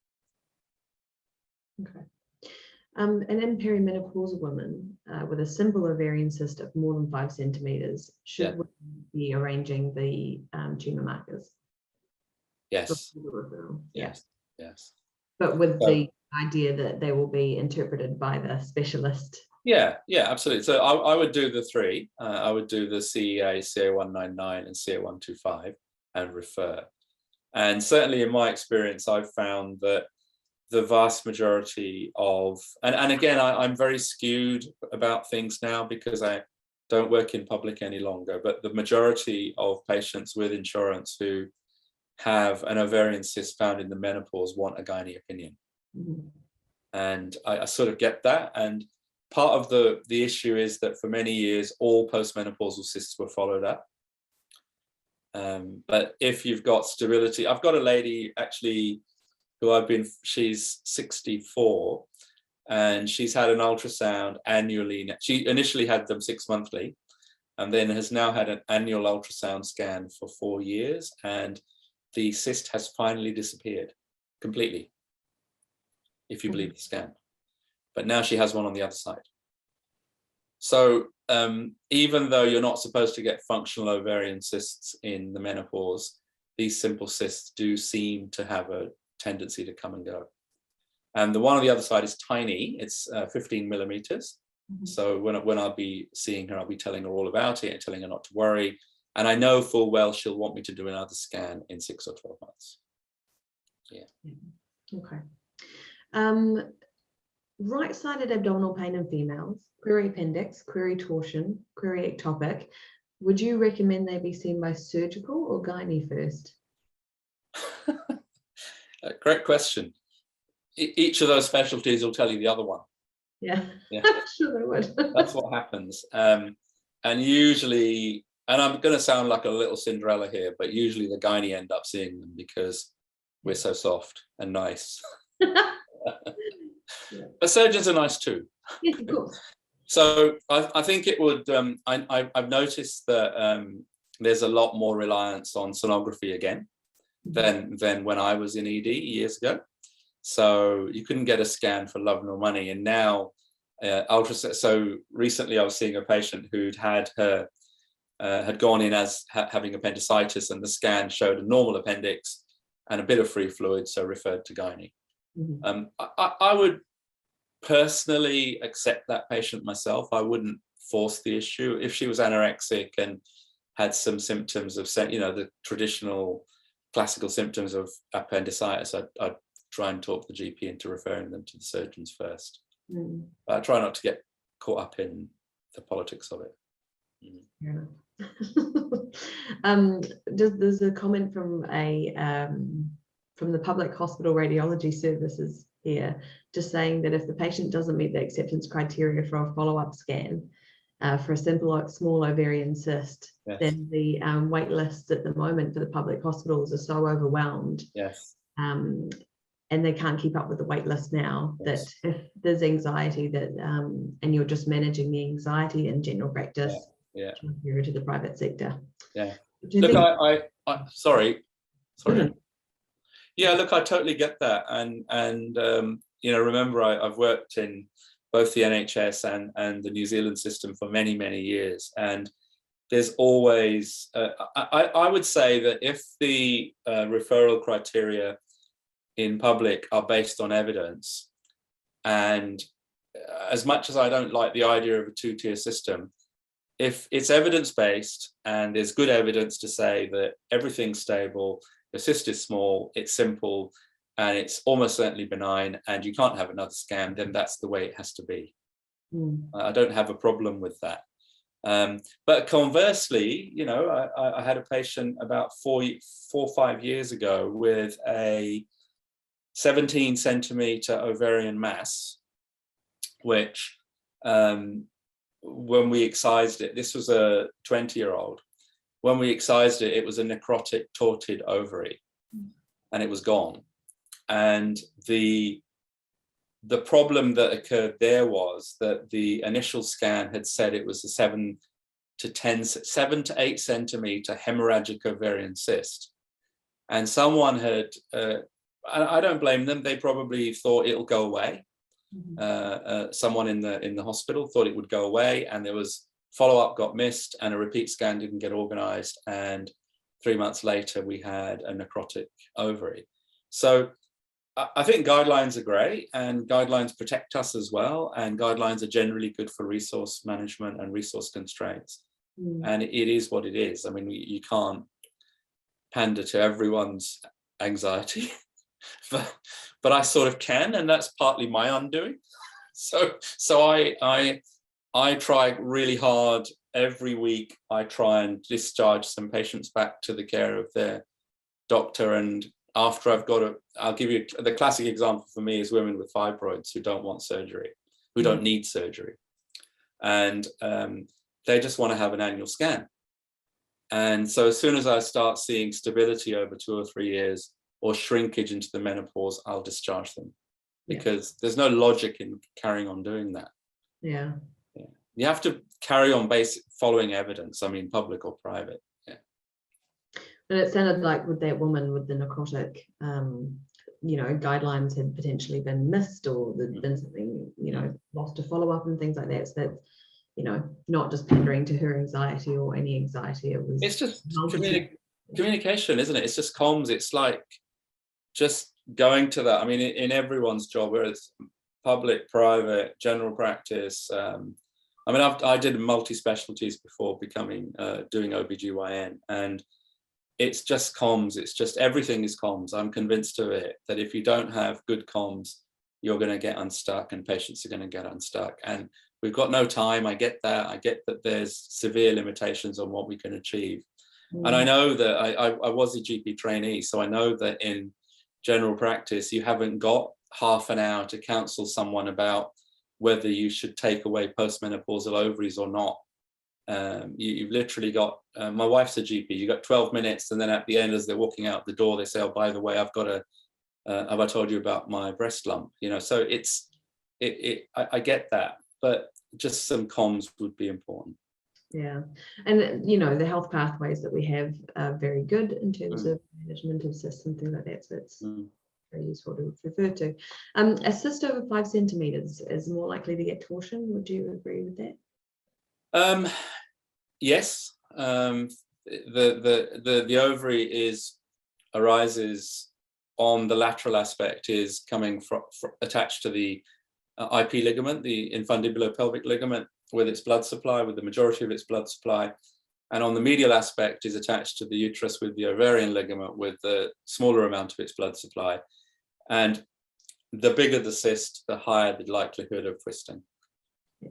Okay. And in perimenopausal women with a simple ovarian cyst of more than 5 centimeters, should we be arranging the tumor markers? Yes. Yes. Yes. But with the idea that they will be interpreted by the specialist. Yeah, absolutely. So I would do the 3. I would do the CEA, CA199 and CA125 and refer. And certainly in my experience, I've found that the vast majority of, and again, I'm very skewed about things now because I don't work in public any longer, but the majority of patients with insurance who have an ovarian cyst found in the menopause want a gynae opinion. And I sort of get that. And part of the issue is that for many years, all postmenopausal cysts were followed up. But if you've got sterility, I've got a lady actually who she's 64 and she's had an ultrasound annually. She initially had them 6 monthly and then has now had an annual ultrasound scan for 4 years, and the cyst has finally disappeared completely, if you believe the scan. But now she has one on the other side. So even though you're not supposed to get functional ovarian cysts in the menopause, these simple cysts do seem to have a tendency to come and go. And the one on the other side is tiny. It's 15 millimeters. So when I'll be seeing her, I'll be telling her all about it and telling her not to worry. And I know full well she'll want me to do another scan in 6 or 12 months. Yeah. Okay. Right-sided abdominal pain in females, query appendix, query torsion, query ectopic. Would you recommend they be seen by surgical or gynae first? Great question. Each of those specialties will tell you the other one. Yeah. I'm sure they would. That's what happens. And usually, and I'm going to sound like a little Cinderella here, but usually the gynae end up seeing them because we're so soft and nice. Yeah. But surgeons are nice too. Yes, of course. So I think it would, I've noticed that there's a lot more reliance on sonography again than when I was in ED years ago. So you couldn't get a scan for love nor money. And now ultrasound. So recently I was seeing a patient who'd had gone in as having appendicitis, and the scan showed a normal appendix and a bit of free fluid, so referred to gynae. I would personally accept that patient myself. I wouldn't force the issue. If she was anorexic and had some symptoms of, the traditional classical symptoms of appendicitis, I'd try and talk the GP into referring them to the surgeons first. But I try not to get caught up in the politics of it. There's a comment from from the public hospital radiology services here, just saying that if the patient doesn't meet the acceptance criteria for a follow-up scan for a simple small ovarian cyst, then the wait lists at the moment for the public hospitals are so overwhelmed. And they can't keep up with the wait list now, that if there's anxiety that and you're just managing the anxiety in general practice, transfer to the private sector. Look, sorry. Yeah, look, I totally get that, and remember, I've worked in both the NHS and the New Zealand system for many years, and there's always I would say that if the referral criteria in public are based on evidence, and as much as I don't like the idea of a two-tier system, if it's evidence-based and there's good evidence to say that everything's stable, the cyst is small, it's simple, and it's almost certainly benign, and you can't have another scan, then that's the way it has to be. I don't have a problem with that. But conversely, I had a patient about 4 or 5 years ago with a 17 centimeter ovarian mass, which when we excised it, this was a 20-year-old. When we excised it, it was a necrotic torted ovary, and it was gone. And the problem that occurred there was that the initial scan had said it was a 7 to 8 centimeter hemorrhagic ovarian cyst. And someone had, I don't blame them, they probably thought it'll go away. Someone in the hospital thought it would go away, and there was follow-up got missed, and a repeat scan didn't get organized, and 3 months later we had a necrotic ovary. So I think guidelines are great, and guidelines protect us as well, and guidelines are generally good for resource management and resource constraints. And it is what it is. I mean, you can't pander to everyone's anxiety, but I sort of can, and that's partly my undoing. So I try really hard every week. I try and discharge some patients back to the care of their doctor, and after I'll give you the classic example for me is women with fibroids who don't want surgery, who don't need surgery, and they just want to have an annual scan. And so as soon as I start seeing stability over 2 or 3 years, or shrinkage into the menopause, I'll discharge them, because there's no logic in carrying on doing that. You have to carry on following evidence, I mean, public or private. But it sounded like with that woman with the necrotic, guidelines had potentially been missed, or there'd been something, lost to follow up and things like that. So that's, not just pandering to her anxiety or any anxiety. It's just communication, isn't it? It's just comms. It's like just going to that. I mean, in everyone's job, whether it's public, private, general practice. I mean, I did multi-specialties before doing OBGYN, and it's just comms. It's just everything is comms. I'm convinced of it, that if you don't have good comms, you're going to get unstuck, and patients are going to get unstuck. And we've got no time. I get that. I get that there's severe limitations on what we can achieve. And I know that I was a GP trainee, so I know that in general practice, you haven't got half an hour to counsel someone about whether you should take away postmenopausal ovaries or not. You've literally got, my wife's a GP, you've got 12 minutes, and then at the end, as they're walking out the door, they say, oh, by the way, I've got a, have I told you about my breast lump? You know, so I get that, but just some comms would be important. Yeah, and you know, the health pathways that we have are very good in terms of management of cysts and things like that, so it's very useful to refer to. A cyst over 5 centimeters is more likely to get torsion. Would you agree with that? Yes. The ovary arises on the lateral aspect, is coming from attached to the IP ligament, the infundibulopelvic ligament, with its blood supply, with the majority of its blood supply, and on the medial aspect is attached to the uterus with the ovarian ligament with the smaller amount of its blood supply. And the bigger the cyst, the higher the likelihood of twisting.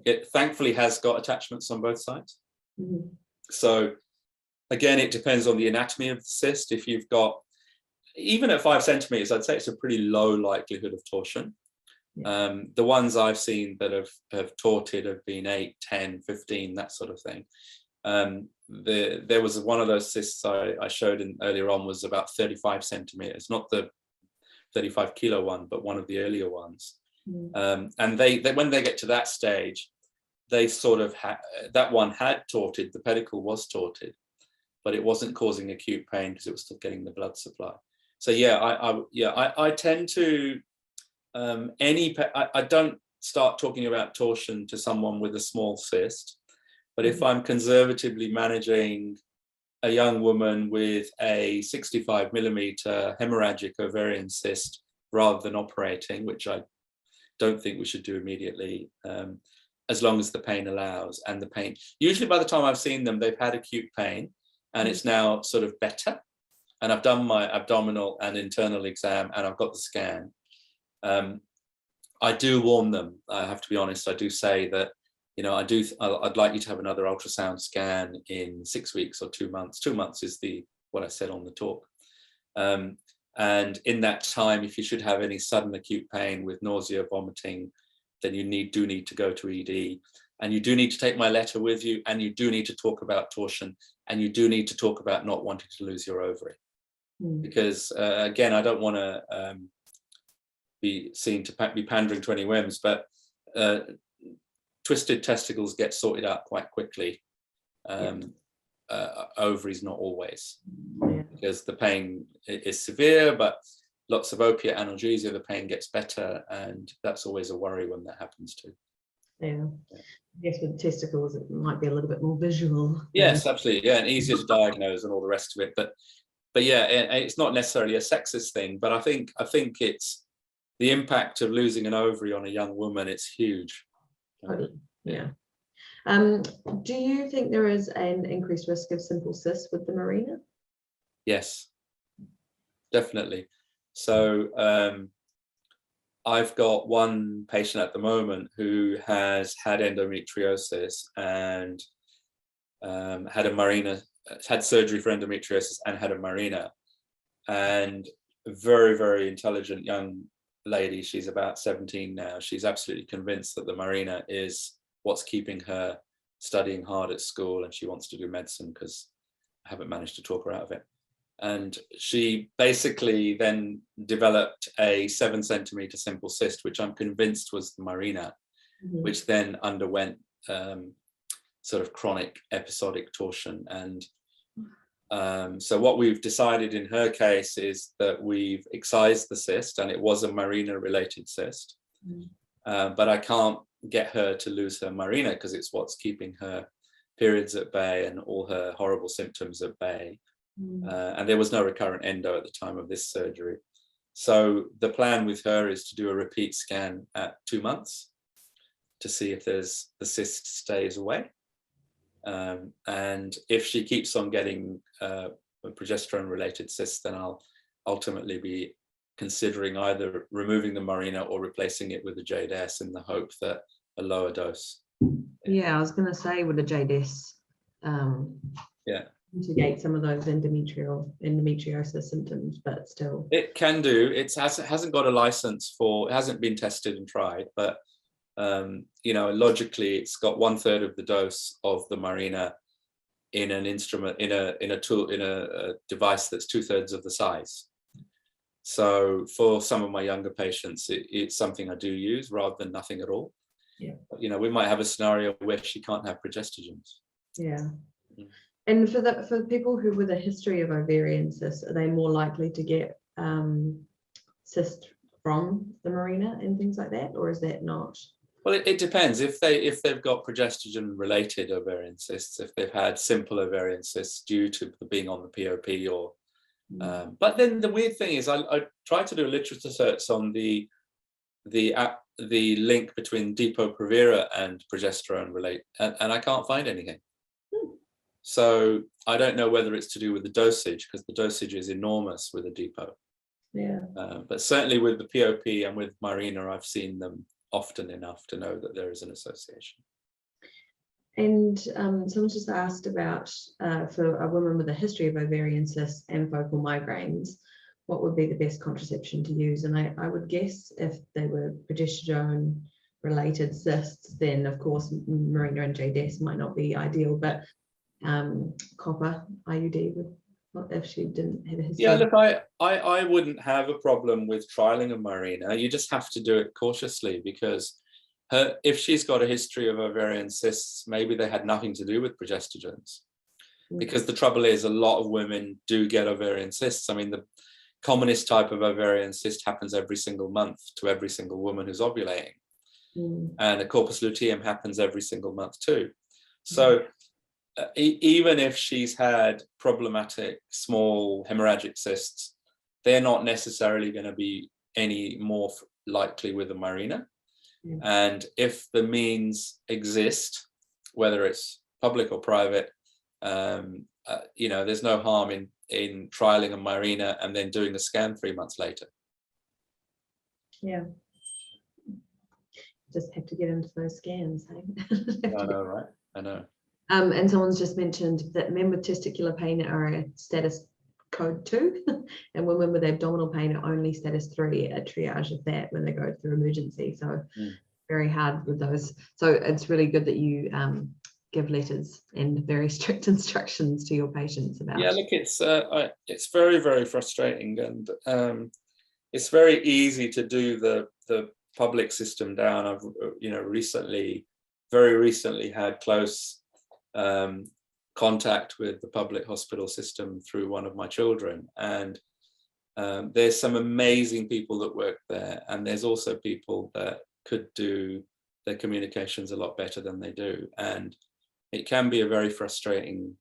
It thankfully has got attachments on both sides. So again, it depends on the anatomy of the cyst. If you've got, even at 5 centimeters, I'd say it's a pretty low likelihood of torsion. The ones I've seen that have torted have been 8, 10, 15, that sort of thing. There was one of those cysts I showed earlier on was about 35 centimeters, not the 35 kilo one, but one of the earlier ones. And they when they get to that stage, they sort of that one had torted, the pedicle was torted, but it wasn't causing acute pain because it was still getting the blood supply. So yeah, I tend to I don't start talking about torsion to someone with a small cyst, but if I'm conservatively managing a young woman with a 65 millimeter hemorrhagic ovarian cyst rather than operating, which I don't think we should do immediately, as long as the pain allows, and the pain, usually by the time I've seen them, they've had acute pain and it's now sort of better. And I've done my abdominal and internal exam and I've got the scan. I do warn them, I have to be honest, I do say that, you know, I'd like you to have another ultrasound scan in 6 weeks or 2 months. 2 months is what I said on the talk. And in that time, if you should have any sudden acute pain with nausea, vomiting, then you do need to go to ED. And you do need to take my letter with you, and you do need to talk about torsion, and you do need to talk about not wanting to lose your ovary. Because again, I don't want to be seen to be pandering to any whims, but twisted testicles get sorted out quite quickly. Ovaries not always, because the pain is severe, but lots of opiate analgesia, the pain gets better, and that's always a worry when that happens too. Yeah. I guess with testicles, it might be a little bit more visual. Yes, absolutely. Yeah, and easier to diagnose and all the rest of it. But yeah, it's not necessarily a sexist thing, but I think it's the impact of losing an ovary on a young woman. It's huge. Yeah. Do you think there is an increased risk of simple cysts with the Mirena? Yes, definitely. So I've got one patient at the moment who has had endometriosis and had a Mirena, had surgery for endometriosis and had a Mirena, and a very, very intelligent young lady. She's about 17 now. She's absolutely convinced that the Mirena is what's keeping her studying hard at school, and she wants to do medicine because I haven't managed to talk her out of it. And she basically then developed a 7 centimeter simple cyst, which I'm convinced was the Mirena, which then underwent sort of chronic episodic torsion. And so what we've decided in her case is that we've excised the cyst, and it was a Mirena related cyst, but I can't get her to lose her Mirena because it's what's keeping her periods at bay and all her horrible symptoms at bay. And there was no recurrent endo at the time of this surgery. So the plan with her is to do a repeat scan at 2 months to see if the cyst stays away. And if she keeps on getting progesterone related cysts, then I'll ultimately be considering either removing the Mirena or replacing it with a JDS in the hope that a lower dose. Yeah, I was going to say with a JDS, mitigate some of those endometriosis symptoms, but still. It can do. It hasn't got a license for, it hasn't been tested and tried, but You know, logically, it's got 1/3 of the dose of the Mirena in an instrument, in a device that's 2/3 of the size. So for some of my younger patients, it's something I do use rather than nothing at all. Yeah. But, you know, we might have a scenario where she can't have progestogens. Yeah. And for people who with a history of ovarian cysts, are they more likely to get cysts from the Mirena and things like that, or is that not? Well, it depends. If they've got progestogen related ovarian cysts, if they've had simple ovarian cysts due to being on the POP, or but then the weird thing is, I tried to do a literature search on the link between Depo-Provera and progesterone relate, and I can't find anything. So I don't know whether it's to do with the dosage, because the dosage is enormous with a depot. Yeah. But certainly with the POP and with Mirena, I've seen them often enough to know that there is an association. And someone just asked about for a woman with a history of ovarian cysts and focal migraines, what would be the best contraception to use? And I would guess if they were progesterone related cysts, then of course Mirena and JDS might not be ideal, but copper IUD would, if she didn't have a history. Yeah, look, I wouldn't have a problem with trialing a Mirena. You just have to do it cautiously, because if she's got a history of ovarian cysts, maybe they had nothing to do with progestogens. Because the trouble is, a lot of women do get ovarian cysts. I mean, the commonest type of ovarian cyst happens every single month to every single woman who's ovulating. And a corpus luteum happens every single month too. So even if she's had problematic small hemorrhagic cysts, they're not necessarily going to be any more likely with a Mirena. And if the means exist, whether it's public or private, you know, there's no harm in trialing a Mirena and then doing a scan 3 months later. Yeah. Just have to get into those scans. I know, right? I know. And someone's just mentioned that men with testicular pain are a status code 2, and women with abdominal pain are only status 3 at triage of that when they go through emergency. So very hard with those. So it's really good that you give letters and very strict instructions to your patients about. Yeah, look, it's very, very frustrating, and it's very easy to do the public system down. I've very recently had close contact with the public hospital system through one of my children, and there's some amazing people that work there, and there's also people that could do their communications a lot better than they do, and it can be a very frustrating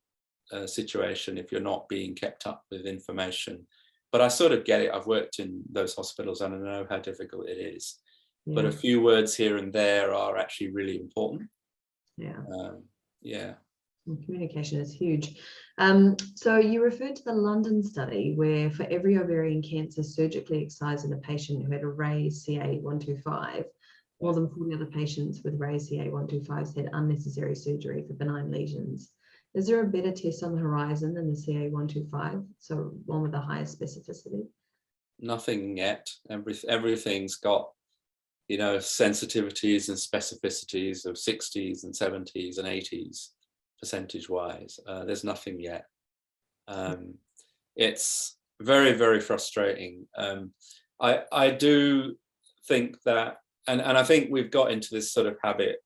situation if you're not being kept up with information. But I sort of get it. I've worked in those hospitals and I know how difficult it is. But a few words here and there are actually really important. Communication is huge. So you referred to the London study where for every ovarian cancer surgically excised in a patient who had a raised CA125, more than 40 other patients with raised CA125s had unnecessary surgery for benign lesions. Is there a better test on the horizon than the CA125? So one with the highest specificity? Nothing yet. Everything's got, you know, sensitivities and specificities of 60s and 70s and 80s percentage wise. There's nothing yet. It's very, very frustrating. I do think that, and I think we've got into this sort of habit,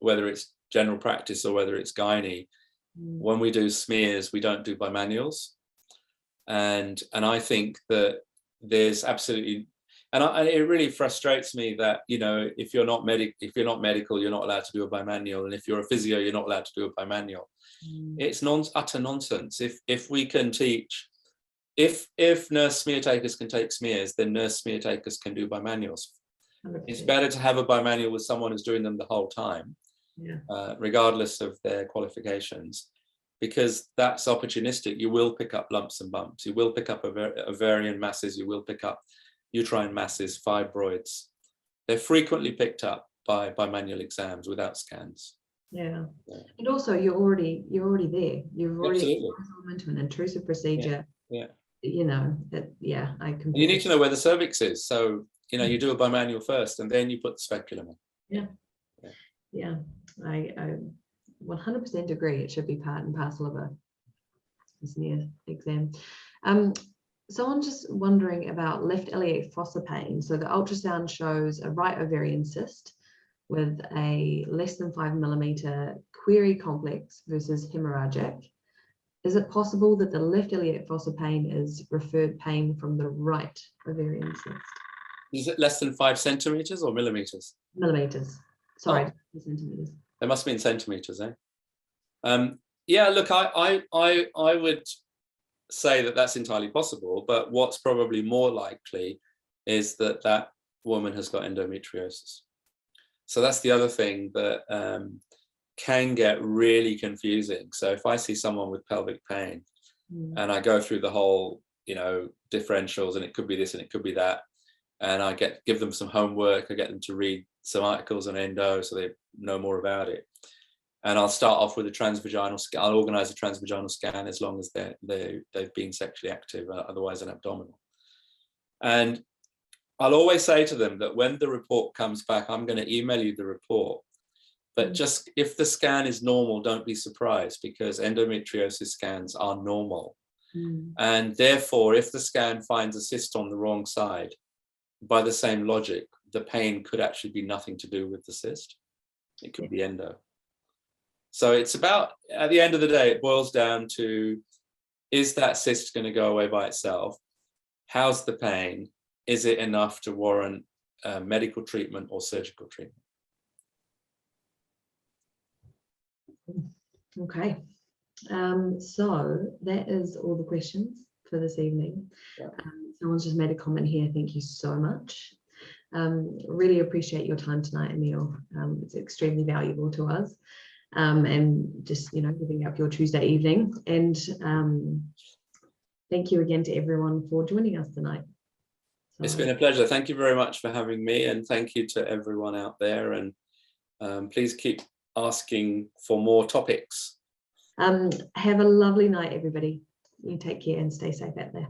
whether it's general practice or whether it's gynae, when we do smears, we don't do bimanuals. And I think that there's absolutely, and it really frustrates me that, you know, if you're not medical, you're not allowed to do a bimanual, and if you're a physio, you're not allowed to do a bimanual. It's utter nonsense. If we can teach, if nurse smear takers can take smears, then nurse smear takers can do bimanuals. It's better to have a bimanual with someone who's doing them the whole time, regardless of their qualifications, because that's opportunistic. You will pick up lumps and bumps. You will pick up ovarian masses. You will pick up uterine masses, fibroids. They're frequently picked up by manual exams without scans. And also you're already there. You've already gone into an intrusive procedure. You know that. I completely. You need to know where the cervix is. So, you know, you do a bimanual first, and then you put the speculum in. Yeah. Yeah, I 100% agree. It should be part and parcel of a smear exam. So I'm just wondering about left iliac fossa pain. So the ultrasound shows a right ovarian cyst with a less than 5 millimeter query complex versus hemorrhagic. Is it possible that the left iliac fossa pain is referred pain from the right ovarian cyst? Is it less than 5 centimeters or millimeters? Millimeters. Sorry, centimeters. They must be in centimeters, eh? Yeah, look, I would say that that's entirely possible, but what's probably more likely is that that woman has got endometriosis. So that's the other thing that can get really confusing. So if I see someone with pelvic pain and I go through the whole, differentials, and it could be this and it could be that, and I give them some homework, I get them to read some articles on endo so they know more about it. And I'll start off with a transvaginal scan. I'll organize a transvaginal scan as long as they've been sexually active, otherwise an abdominal. And I'll always say to them that when the report comes back, I'm going to email you the report. But just if the scan is normal, don't be surprised, because endometriosis scans are normal. And therefore, if the scan finds a cyst on the wrong side, by the same logic, the pain could actually be nothing to do with the cyst. It could be endo. So it's about, at the end of the day, it boils down to, is that cyst going to go away by itself? How's the pain? Is it enough to warrant medical treatment or surgical treatment? Okay. So that is all the questions for this evening. Yeah. Someone's just made a comment here. Thank you so much. Really appreciate your time tonight, Anil. It's extremely valuable to us. And just, giving up your Tuesday evening. And thank you again to everyone for joining us tonight. So, it's been a pleasure. Thank you very much for having me, and thank you to everyone out there. And please keep asking for more topics. have a lovely night, everybody. You take care and stay safe out there.